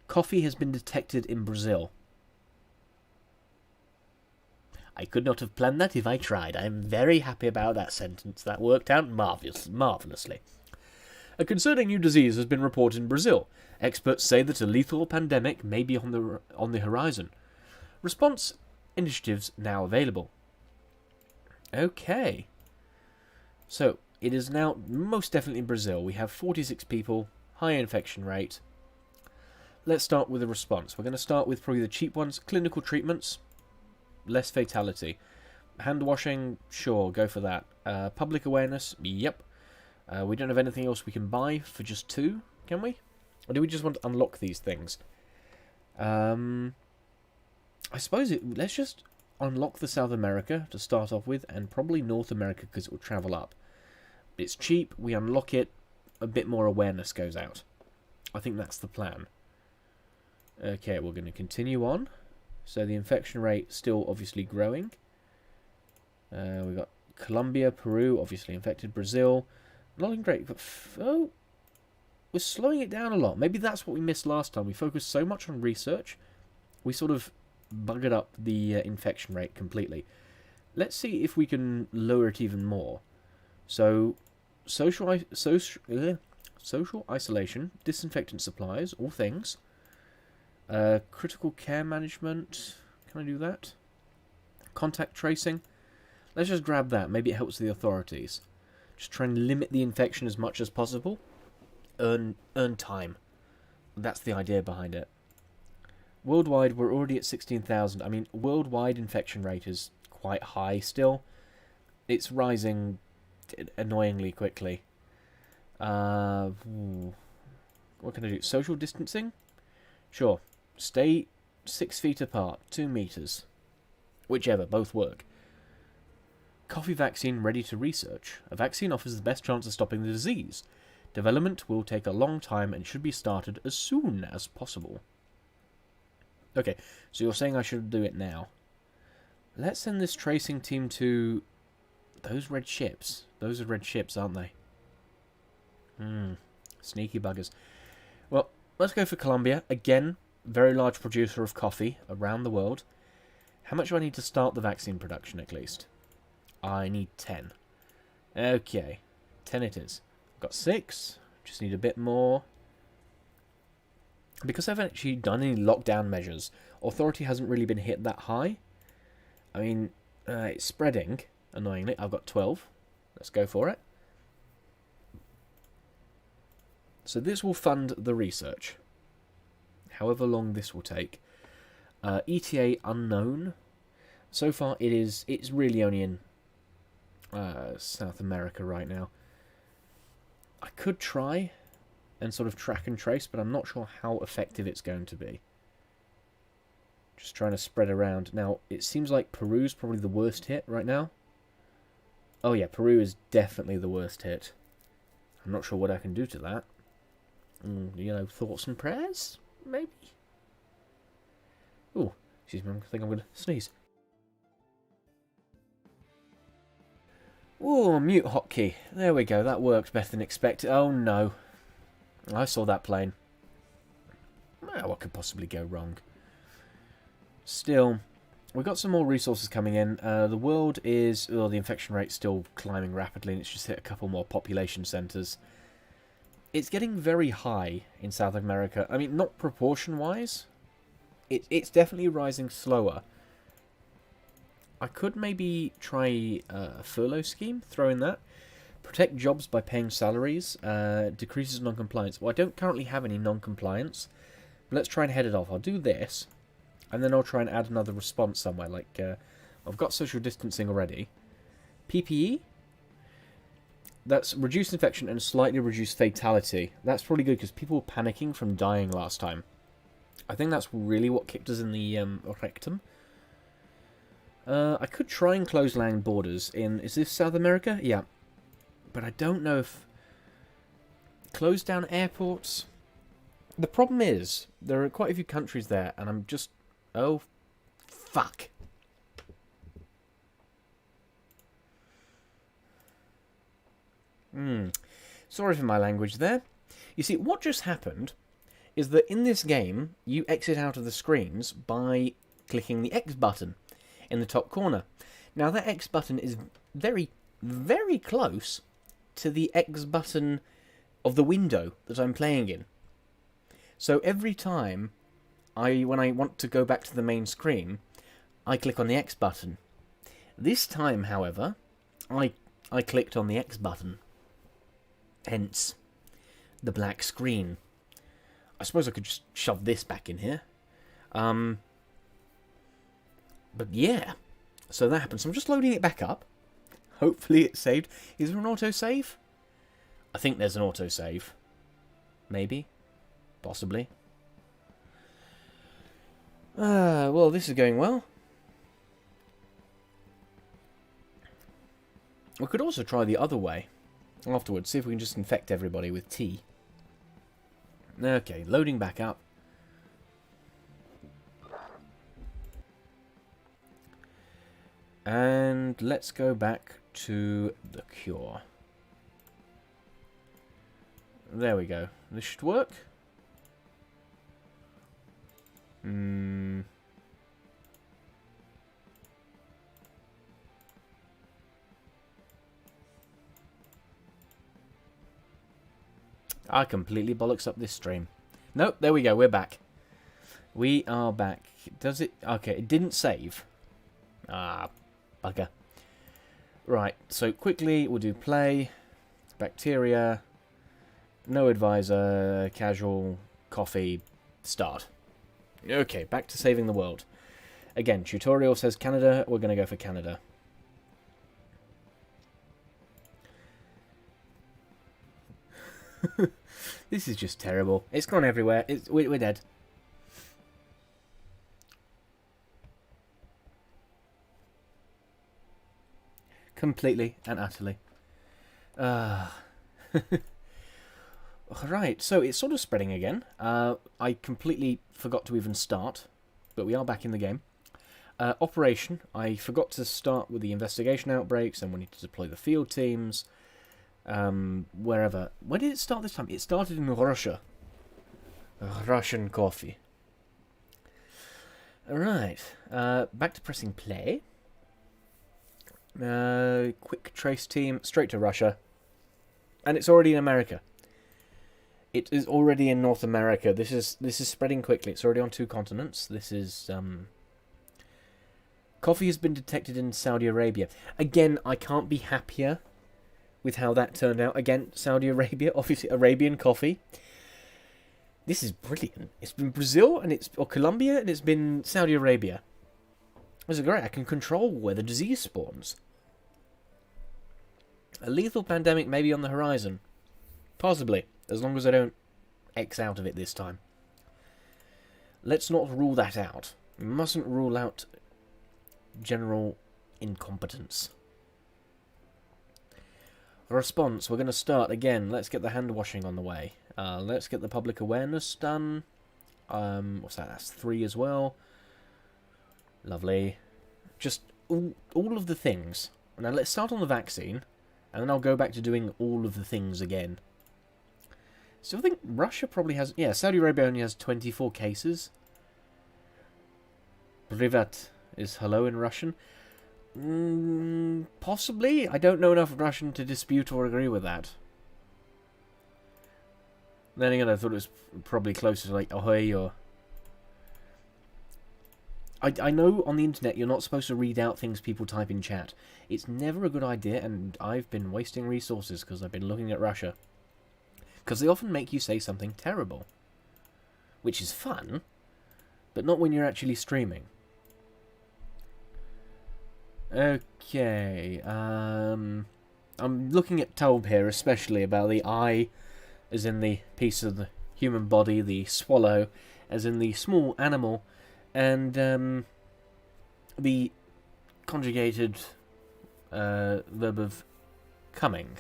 Coffee has been detected in Brazil. I could not have planned that if I tried. I am very happy about that sentence. That worked out marvellously. A concerning new disease has been reported in Brazil. Experts say that a lethal pandemic may be on the horizon. Response initiatives now available. Okay. So, it is now most definitely in Brazil. We have 46 people, high infection rate. Let's start with a response. We're going to start with probably the cheap ones. Clinical treatments, less fatality. Hand washing, sure, go for that. Public awareness, yep. We don't have anything else we can buy for just 2, can we? Or do we just want to unlock these things? I suppose let's just unlock the South America to start off with, and probably North America because it will travel up. It's cheap, we unlock it, a bit more awareness goes out. I think that's the plan. Okay, we're going to continue on. So the infection rate still obviously growing. We've got Colombia, Peru, obviously infected, Brazil. Not looking great, but we're slowing it down a lot. Maybe that's what we missed last time. We focused so much on research, we sort of buggered up the infection rate completely. Let's see if we can lower it even more. So, social isolation, disinfectant supplies, all things. Critical care management. Can I do that? Contact tracing. Let's just grab that. Maybe it helps the authorities. Just try and limit the infection as much as possible. Earn time. That's the idea behind it. Worldwide, we're already at 16,000. I mean, worldwide infection rate is quite high still. It's rising annoyingly quickly. What can I do? Social distancing? Sure. Stay 6 feet apart. 2 meters. Whichever, both work. Coffee vaccine ready to research. A vaccine offers the best chance of stopping the disease. Development will take a long time and should be started as soon as possible. Okay, so you're saying I should do it now. Let's send this tracing team to those red ships. Those are red ships, aren't they? Sneaky buggers. Well, let's go for Colombia. Again, very large producer of coffee around the world. How much do I need to start the vaccine production, at least? I need 10. Okay, 10 it is. I've got 6. Just need a bit more. Because I haven't actually done any lockdown measures, authority hasn't really been hit that high. I mean, it's spreading, annoyingly. I've got 12. Let's go for it. So this will fund the research. However long this will take. ETA unknown. So far it's really only in South America right now. I could try and sort of track and trace, but I'm not sure how effective it's going to be. Just trying to spread around. Now, it seems like Peru's probably the worst hit right now. Oh yeah, Peru is definitely the worst hit. I'm not sure what I can do to that. Thoughts and prayers? Maybe? Oh, excuse me, I think I'm going to sneeze. Oh, mute hotkey. There we go, that worked better than expected. Oh no. I saw that plane. Well, what could possibly go wrong? Still, we've got some more resources coming in. The world is... the infection rate's still climbing rapidly, and it's just hit a couple more population centres. It's getting very high in South America. I mean, not proportion-wise. It's definitely rising slower. I could maybe try a furlough scheme, throw in that. Protect jobs by paying salaries. Decreases non-compliance. Well, I don't currently have any non-compliance. But let's try and head it off. I'll do this. And then I'll try and add another response somewhere. Like, I've got social distancing already. PPE? That's reduced infection and slightly reduced fatality. That's probably good because people were panicking from dying last time. I think that's really what kicked us in the rectum. I could try and close land borders in... Is this South America? Yeah. But I don't know if... Close down airports? The problem is, there are quite a few countries there, and I'm just... Oh, fuck. Sorry for my language there. You see, what just happened is that in this game, you exit out of the screens by clicking the X button in the top corner. Now, that X button is very, very close to the X button of the window that I'm playing in. So every time when I want to go back to the main screen, I click on the X button. This time, however, I clicked on the X button. Hence, the black screen. I suppose I could just shove this back in here. But yeah, so that happened. So I'm just loading it back up. Hopefully it's saved. Is there an autosave? I think there's an autosave. Maybe. Possibly. Well, this is going well. We could also try the other way afterwards. See if we can just infect everybody with tea. Okay, loading back up. And let's go back to the cure. There we go. This should work. I completely bollocks up this stream. Nope, there we go, we're back. We are back. Does it... Okay, it didn't save. Ah, bugger. Right, so quickly we'll do play, bacteria, no advisor, casual, coffee, start. Okay, back to saving the world. Again, tutorial says Canada, we're going to go for Canada. This is just terrible. It's gone everywhere. We're dead. Completely and utterly. Right, so it's sort of spreading again. I completely forgot to even start, but we are back in the game. Operation, I forgot to start with the investigation outbreaks, and we need to deploy the field teams. Wherever. When did it start this time? It started in Russia. Russian coffee. Alright, back to pressing play. Quick trace team, straight to Russia. And it's already in America. It is already in North America. This is spreading quickly. It's already on 2 continents. This is coffee has been detected in Saudi Arabia. Again, I can't be happier with how that turned out. Again, Saudi Arabia, obviously Arabian coffee. This is brilliant. It's been Brazil or Colombia, and it's been Saudi Arabia. This is great. I can control where the disease spawns. A lethal pandemic may be on the horizon. Possibly, as long as I don't X out of it this time. Let's not rule that out. We mustn't rule out general incompetence. Response, we're going to start again. Let's get the hand washing on the way. Let's get the public awareness done. What's that? That's 3 as well. Lovely. Just all of the things. Now let's start on the vaccine, and then I'll go back to doing all of the things again. So I think Russia probably has... Yeah, Saudi Arabia only has 24 cases. Privat is hello in Russian. Possibly. I don't know enough Russian to dispute or agree with that. Then again, I thought it was probably closer to like ahoy or... I know on the internet you're not supposed to read out things people type in chat. It's never a good idea, and I've been wasting resources because I've been looking at Russia. Because they often make you say something terrible. Which is fun, but not when you're actually streaming. Okay, I'm looking at Taub here, especially about the eye, as in the piece of the human body, the swallow, as in the small animal, and the conjugated verb of coming.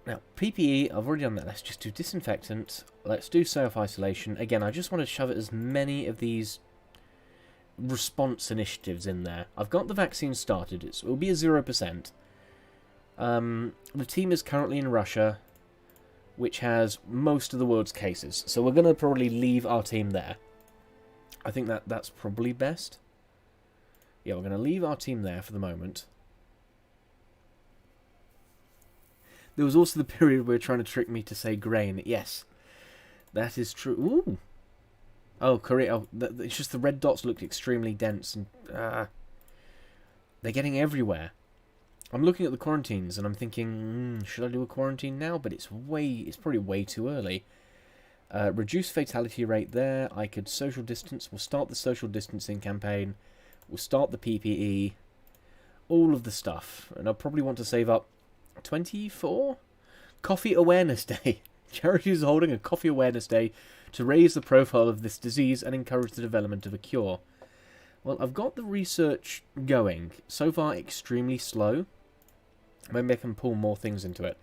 Now, PPE, I've already done that. Let's just do disinfectant. Let's do self-isolation. Again, I just want to shove as many of these response initiatives in there. I've got the vaccine started. It will be a 0%. The team is currently in Russia, which has most of the world's cases. So we're going to probably leave our team there. I think that's probably best. Yeah, we're going to leave our team there for the moment. There was also the period where they were trying to trick me to say grain. Yes, that is true. Ooh. Oh, Korea. Oh, it's just the red dots looked extremely dense. And they're getting everywhere. I'm looking at the quarantines and I'm thinking, should I do a quarantine now? But it's probably way too early. Reduce fatality rate there. I could social distance. We'll start the social distancing campaign. We'll start the PPE. All of the stuff. And I'll probably want to save up 24? Coffee Awareness Day. Charity is holding a Coffee Awareness Day to raise the profile of this disease and encourage the development of a cure. Well, I've got the research going. So far, extremely slow. Maybe I can pull more things into it.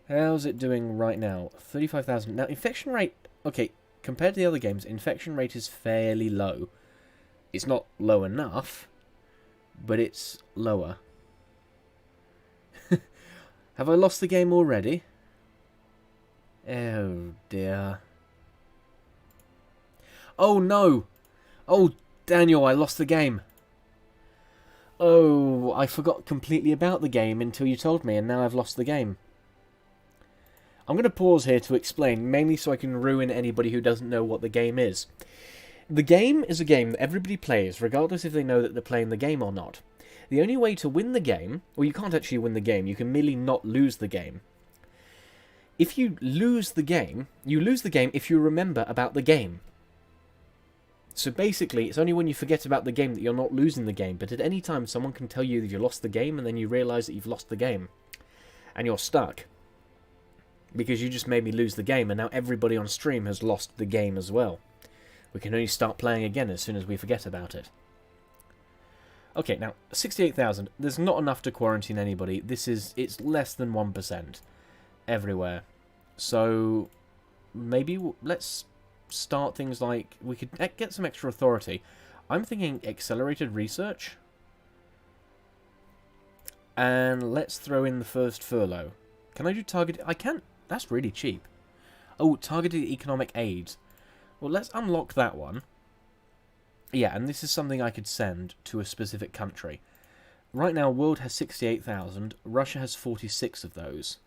How's it doing right now? 35,000. Now, infection rate... Okay, compared to the other games, infection rate is fairly low. It's not low enough, but it's lower. Have I lost the game already? Oh, dear. Oh, no! Oh, Daniel, I lost the game. Oh, I forgot completely about the game until you told me, and now I've lost the game. I'm going to pause here to explain, mainly so I can ruin anybody who doesn't know what the game is. The game is a game that everybody plays, regardless if they know that they're playing the game or not. The only way to win the game... Well, you can't actually win the game. You can merely not lose the game. If you lose the game if you remember about the game. So basically, it's only when you forget about the game that you're not losing the game. But at any time, someone can tell you that you lost the game, and then you realise that you've lost the game. And you're stuck. Because you just made me lose the game, and now everybody on stream has lost the game as well. We can only start playing again as soon as we forget about it. Okay, now, 68,000. There's not enough to quarantine anybody. It's less than 1% everywhere. So, maybe let's start things like... We could get some extra authority. I'm thinking accelerated research. And let's throw in the first furlough. Can I do targeted... I can't... That's really cheap. Oh, targeted economic aid. Well, let's unlock that one. Yeah, and this is something I could send to a specific country. Right now, world has 68,000. Russia has 46 of those.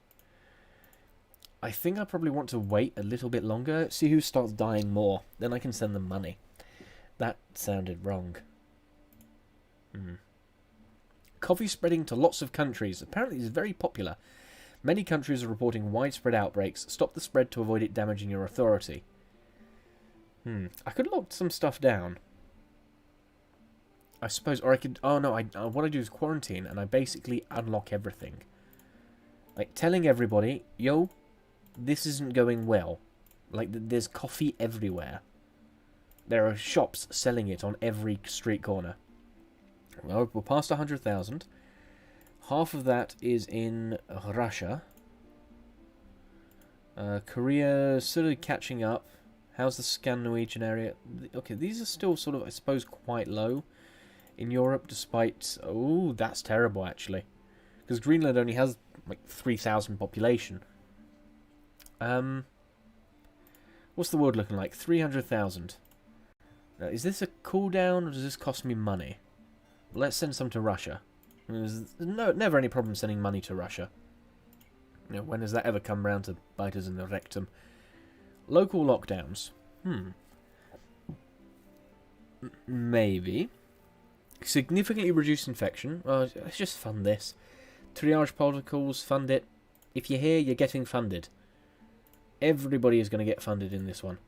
I think I probably want to wait a little bit longer, see who starts dying more. Then I can send them money. That sounded wrong. Coffee spreading to lots of countries. Apparently it's very popular. Many countries are reporting widespread outbreaks. Stop the spread to avoid it damaging your authority. I could lock some stuff down. I suppose, or I could... Oh no, what I do is quarantine, and I basically unlock everything. Like, telling everybody, yo, this isn't going well. Like, there's coffee everywhere. There are shops selling it on every street corner. Well, we're past 100,000. Half of that is in Russia. Korea sort of catching up. How's the Scandinavian area? Okay, these are still sort of, I suppose, quite low in Europe, despite... Oh, that's terrible, actually. Because Greenland only has, like, 3,000 population. What's the world looking like? 300,000. Now, is this a cooldown, or does this cost me money? Well, let's send some to Russia. There's never any problem sending money to Russia. You know, when has that ever come round to bite us in the rectum? Local lockdowns. Maybe. Significantly reduce infection. Well, let's just fund this. Triage protocols, fund it. If you're here, you're getting funded. Everybody is going to get funded in this one.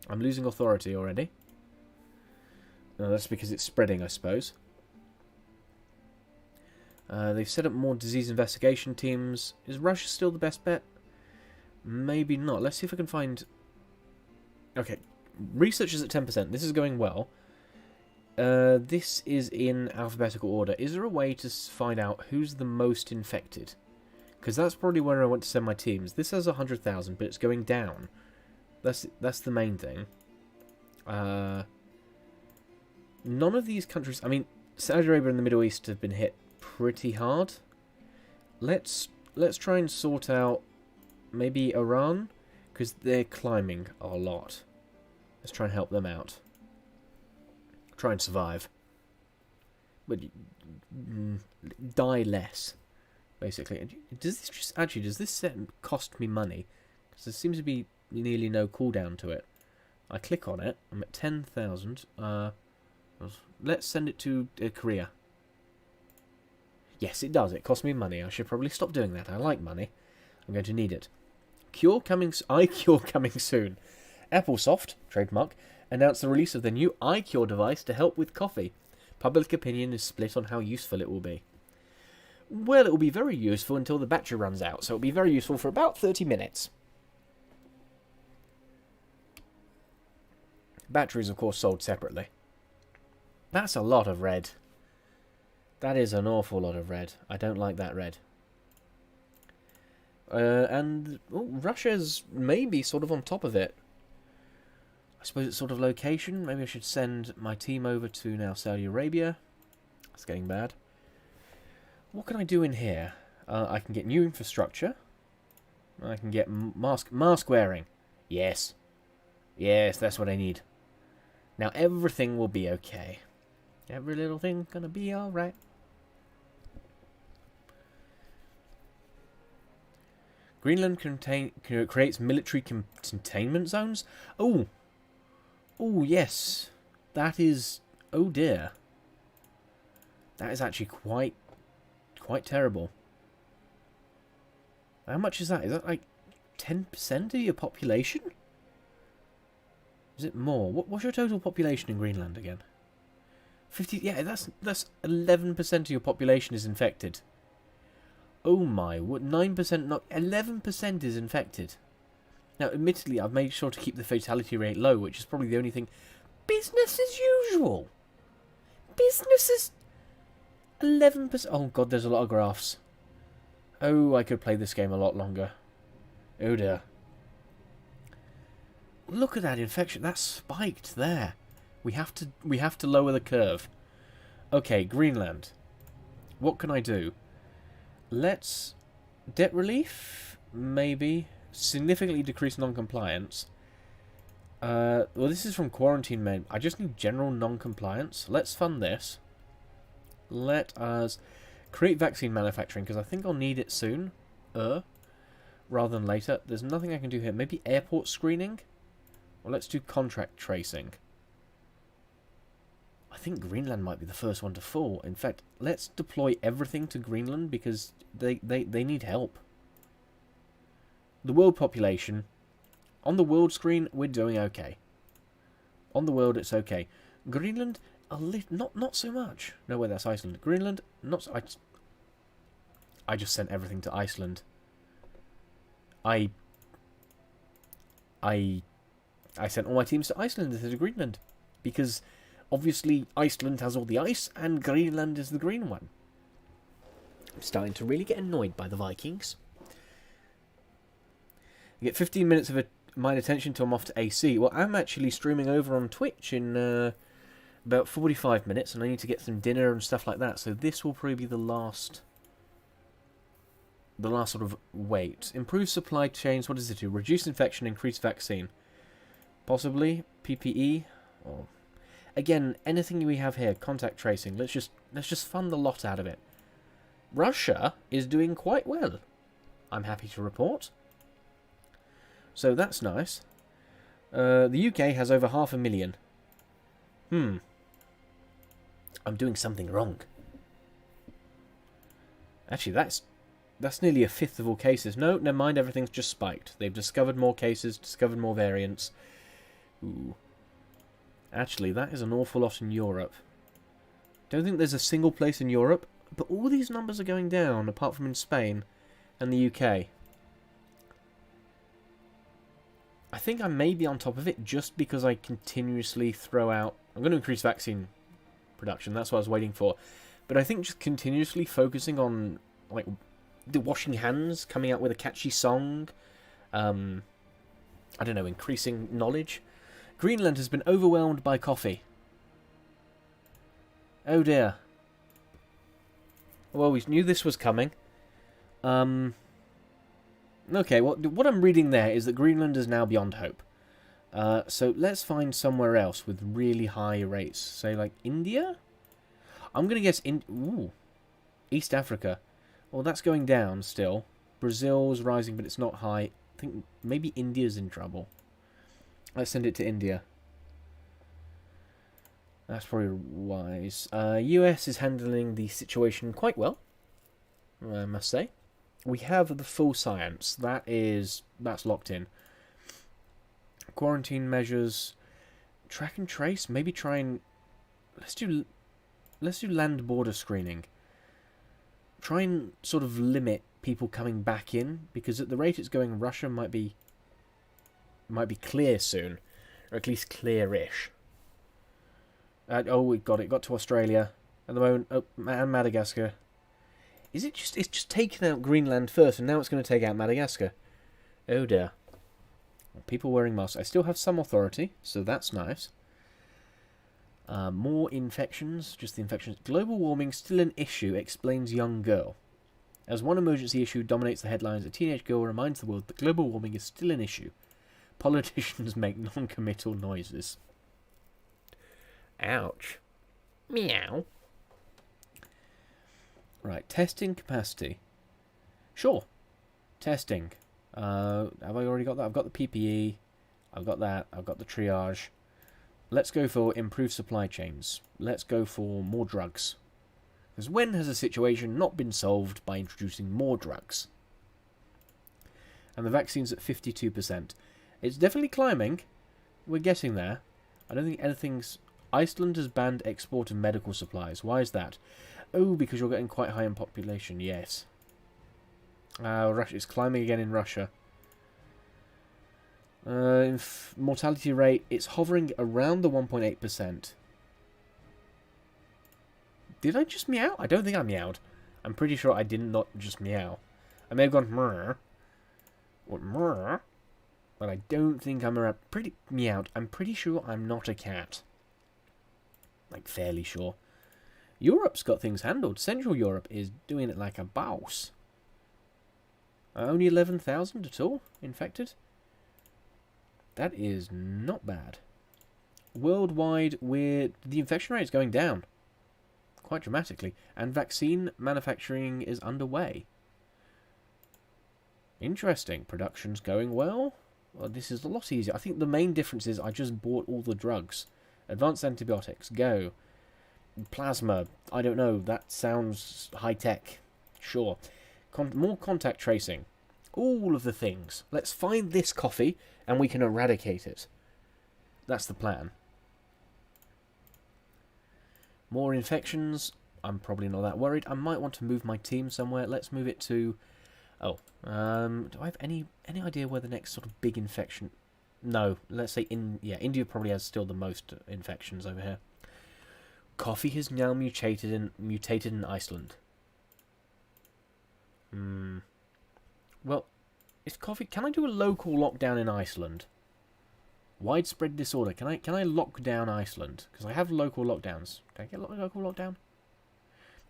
I'm losing authority already. No, that's because it's spreading, I suppose. They've set up more disease investigation teams. Is Russia still the best bet? Maybe not. Let's see if I can find... Okay, research is at 10%. This is going well. This is in alphabetical order. Is there a way to find out who's the most infected? Because that's probably where I want to send my teams. This has 100,000, but it's going down. That's the main thing. None of these countries... I mean, Saudi Arabia and the Middle East have been hit pretty hard. Let's try and sort out maybe Iran, because they're climbing a lot. Let's try and help them out. Try and survive. But die less, basically. Does this set cost me money? Because there seems to be nearly no cooldown to it. I click on it. I'm at 10,000. Let's send it to Korea. Yes, it does. It costs me money. I should probably stop doing that. I like money. I'm going to need it. iCure coming soon. Applesoft, trademark, announced the release of the new iCure device to help with coffee. Public opinion is split on how useful it will be. Well, it will be very useful until the battery runs out, so it will be very useful for about 30 minutes. Batteries, of course, sold separately. That's a lot of red. That is an awful lot of red. I don't like that red. Russia's maybe sort of on top of it. I suppose it's sort of location. Maybe I should send my team over to now Saudi Arabia. That's getting bad. What can I do in here? I can get new infrastructure. I can get mask wearing. Yes. Yes, that's what I need. Now everything will be okay. Every little thing gonna be alright. Greenland creates military containment zones? Oh! Oh, yes. That is... Oh, dear. That is actually quite terrible. How much is that? Is that like 10% of your population? Is it more? What's your total population in Greenland again? 50... Yeah, that's 11% of your population is infected. Oh my, what, 9% not... 11% is infected. Now, admittedly, I've made sure to keep the fatality rate low, which is probably the only thing... Business as usual! Business as... 11%... Oh god, there's a lot of graphs. Oh, I could play this game a lot longer. Oh dear. Look at that infection. That's spiked there. We have to lower the curve. Okay, Greenland. What can I do? Let's... Debt relief? Maybe. Significantly decrease non-compliance. Well, this is from quarantine men. I just need general non-compliance. Let's fund this. Let us create vaccine manufacturing, because I think I'll need it soon. Rather than later. There's nothing I can do here. Maybe airport screening? Well, let's do contract tracing. I think Greenland might be the first one to fall. In fact, let's deploy everything to Greenland, because they need help. The world population. On the world screen, we're doing okay. On the world, it's okay. Greenland, not so much. No way, that's Iceland. Greenland, not so... I just sent everything to Iceland. I sent all my teams to Iceland instead of Greenland. Because, obviously, Iceland has all the ice, and Greenland is the green one. I'm starting to really get annoyed by the Vikings. You get 15 minutes of my attention till I'm off to AC. Well, I'm actually streaming over on Twitch in about 45 minutes, and I need to get some dinner and stuff like that. So this will probably be the last sort of wait. Improve supply chains. What does it do? Reduce infection, increase vaccine. Possibly PPE. Or again, anything we have here. Contact tracing. Let's just fund the lot out of it. Russia is doing quite well, I'm happy to report. So that's nice. The UK has over 500,000. I'm doing something wrong. Actually, that's nearly a fifth of all cases. No, never mind, everything's just spiked. They've discovered more cases, discovered more variants. Ooh. Actually, that is an awful lot in Europe. Don't think there's a single place in Europe, but all these numbers are going down, apart from in Spain and the UK. I think I may be on top of it just because I continuously throw out... I'm going to increase vaccine production, that's what I was waiting for. But I think just continuously focusing on like the washing hands, coming out with a catchy song. I don't know, increasing knowledge. Greenland has been overwhelmed by coffee. Oh dear. Well, we knew this was coming. Okay, well, what I'm reading there is that Greenland is now beyond hope. So let's find somewhere else with really high rates. Say, like, India? I'm going to guess... East Africa. Well, that's going down still. Brazil's rising, but it's not high. I think maybe India's in trouble. Let's send it to India. That's probably wise. US is handling the situation quite well, I must say. We have the full science. That's locked in. Quarantine measures, track and trace. Maybe try and let's do land border screening. Try and sort of limit people coming back in, because at the rate it's going, Russia might be clear soon, or at least clearish. We got it. Got to Australia at the moment. Oh, and Madagascar. Is it just? It's just taken out Greenland first, and now it's going to take out Madagascar. Oh dear. People wearing masks. I still have some authority, so that's nice. More infections. Just the infections. Global warming still an issue, explains young girl. As one emergency issue dominates the headlines, a teenage girl reminds the world that global warming is still an issue. Politicians make non-committal noises. Ouch. Meow. Right, testing capacity. Sure. Testing. Have I already got that? I've got the PPE. I've got that. I've got the triage. Let's go for improved supply chains. Let's go for more drugs. Because when has a situation not been solved by introducing more drugs? And the vaccine's at 52%. It's definitely climbing. We're getting there. I don't think anything's... Iceland has banned export of medical supplies. Why is that? Oh, because you're getting quite high in population. Yes. Russia is climbing again in Russia. Mortality rate, it's hovering around the 1.8%. Did I just meow? I don't think I meowed. I'm pretty sure I did not just meow. I may have gone mrr. Or mrr. But I don't think I'm meowed. I'm pretty sure I'm not a cat. Like, fairly sure. Europe's got things handled. Central Europe is doing it like a boss. Only 11,000 at all infected. That is not bad. Worldwide, the infection rate is going down quite dramatically, and vaccine manufacturing is underway. Interesting. Production's going well. Well, this is a lot easier. I think the main difference is I just bought all the drugs. Advanced antibiotics, go. Plasma, I don't know, that sounds high-tech. Sure. More contact tracing. All of the things. Let's find this coffee, and we can eradicate it. That's the plan. More infections. I'm probably not that worried. I might want to move my team somewhere. Let's move it to... do I have any idea where the next sort of big infection... No, let's say India probably has still the most infections over here. Coffee has now mutated in Iceland. Well, is coffee... Can I do a local lockdown in Iceland? Widespread disorder. Can I lock down Iceland? Because I have local lockdowns. Can I get local lockdown?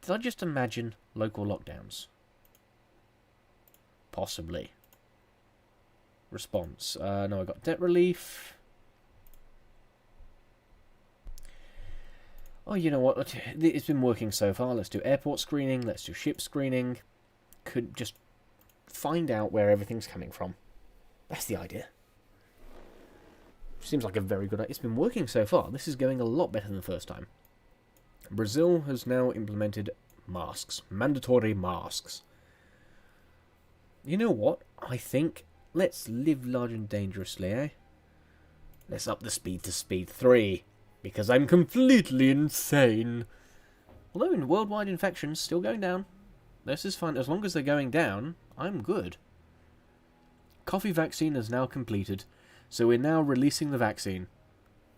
Did I just imagine local lockdowns? Possibly. Response. No, I got debt relief. Oh, you know what? It's been working so far. Let's do airport screening. Let's do ship screening. Could just find out where everything's coming from. That's the idea. Seems like a very good idea. It's been working so far. This is going a lot better than the first time. Brazil has now implemented masks. Mandatory masks. You know what? I think... Let's live large and dangerously, eh? Let's up the speed to speed 3. Because I'm completely insane. Although in worldwide infections, still going down. This is fine. As long as they're going down, I'm good. Coffee vaccine is now completed. So we're now releasing the vaccine.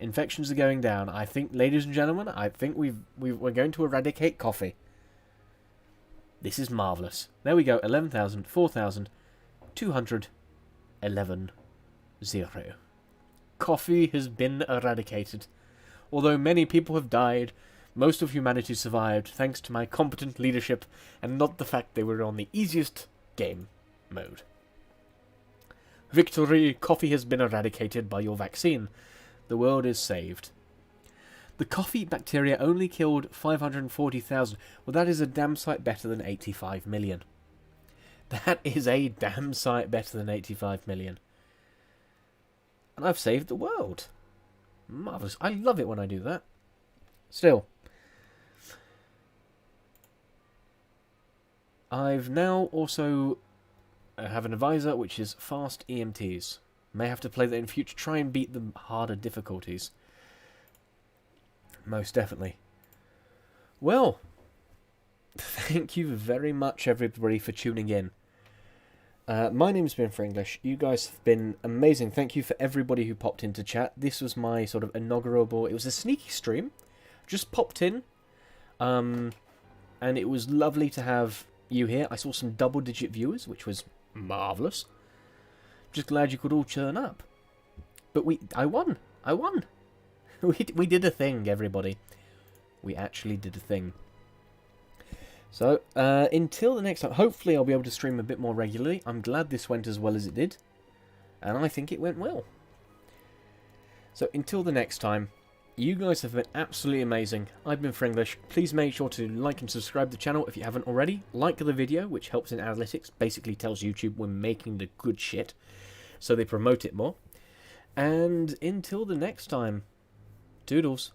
Infections are going down. I think, ladies and gentlemen, I think we're going to eradicate coffee. This is marvellous. There we go, 11,000, 4,211, 0. Coffee has been eradicated. Although many people have died, most of humanity survived thanks to my competent leadership and not the fact they were on the easiest game mode. Victory! Coffee has been eradicated by your vaccine. The world is saved. The coffee bacteria only killed 540,000. Well, that is a damn sight better than 85 million. That is a damn sight better than 85 million. And I've saved the world. Marvellous. I love it when I do that. Still. I've now also have an advisor, which is fast EMTs. May have to play that in future. Try and beat the harder difficulties. Most definitely. Well, thank you very much, everybody, for tuning in. My name's been Fringlish. You guys have been amazing. Thank you for everybody who popped into chat. This was my sort of inaugural... It was a sneaky stream. Just popped in. And it was lovely to have you here. I saw some double-digit viewers, which was marvellous. Just glad you could all churn up. But I won. I won. We did a thing, everybody. We actually did a thing. So, until the next time, hopefully I'll be able to stream a bit more regularly. I'm glad this went as well as it did. And I think it went well. So, until the next time, you guys have been absolutely amazing. I've been Fringlish. Please make sure to like and subscribe to the channel if you haven't already. Like the video, which helps in analytics. Basically tells YouTube we're making the good shit. So they promote it more. And until the next time, toodles.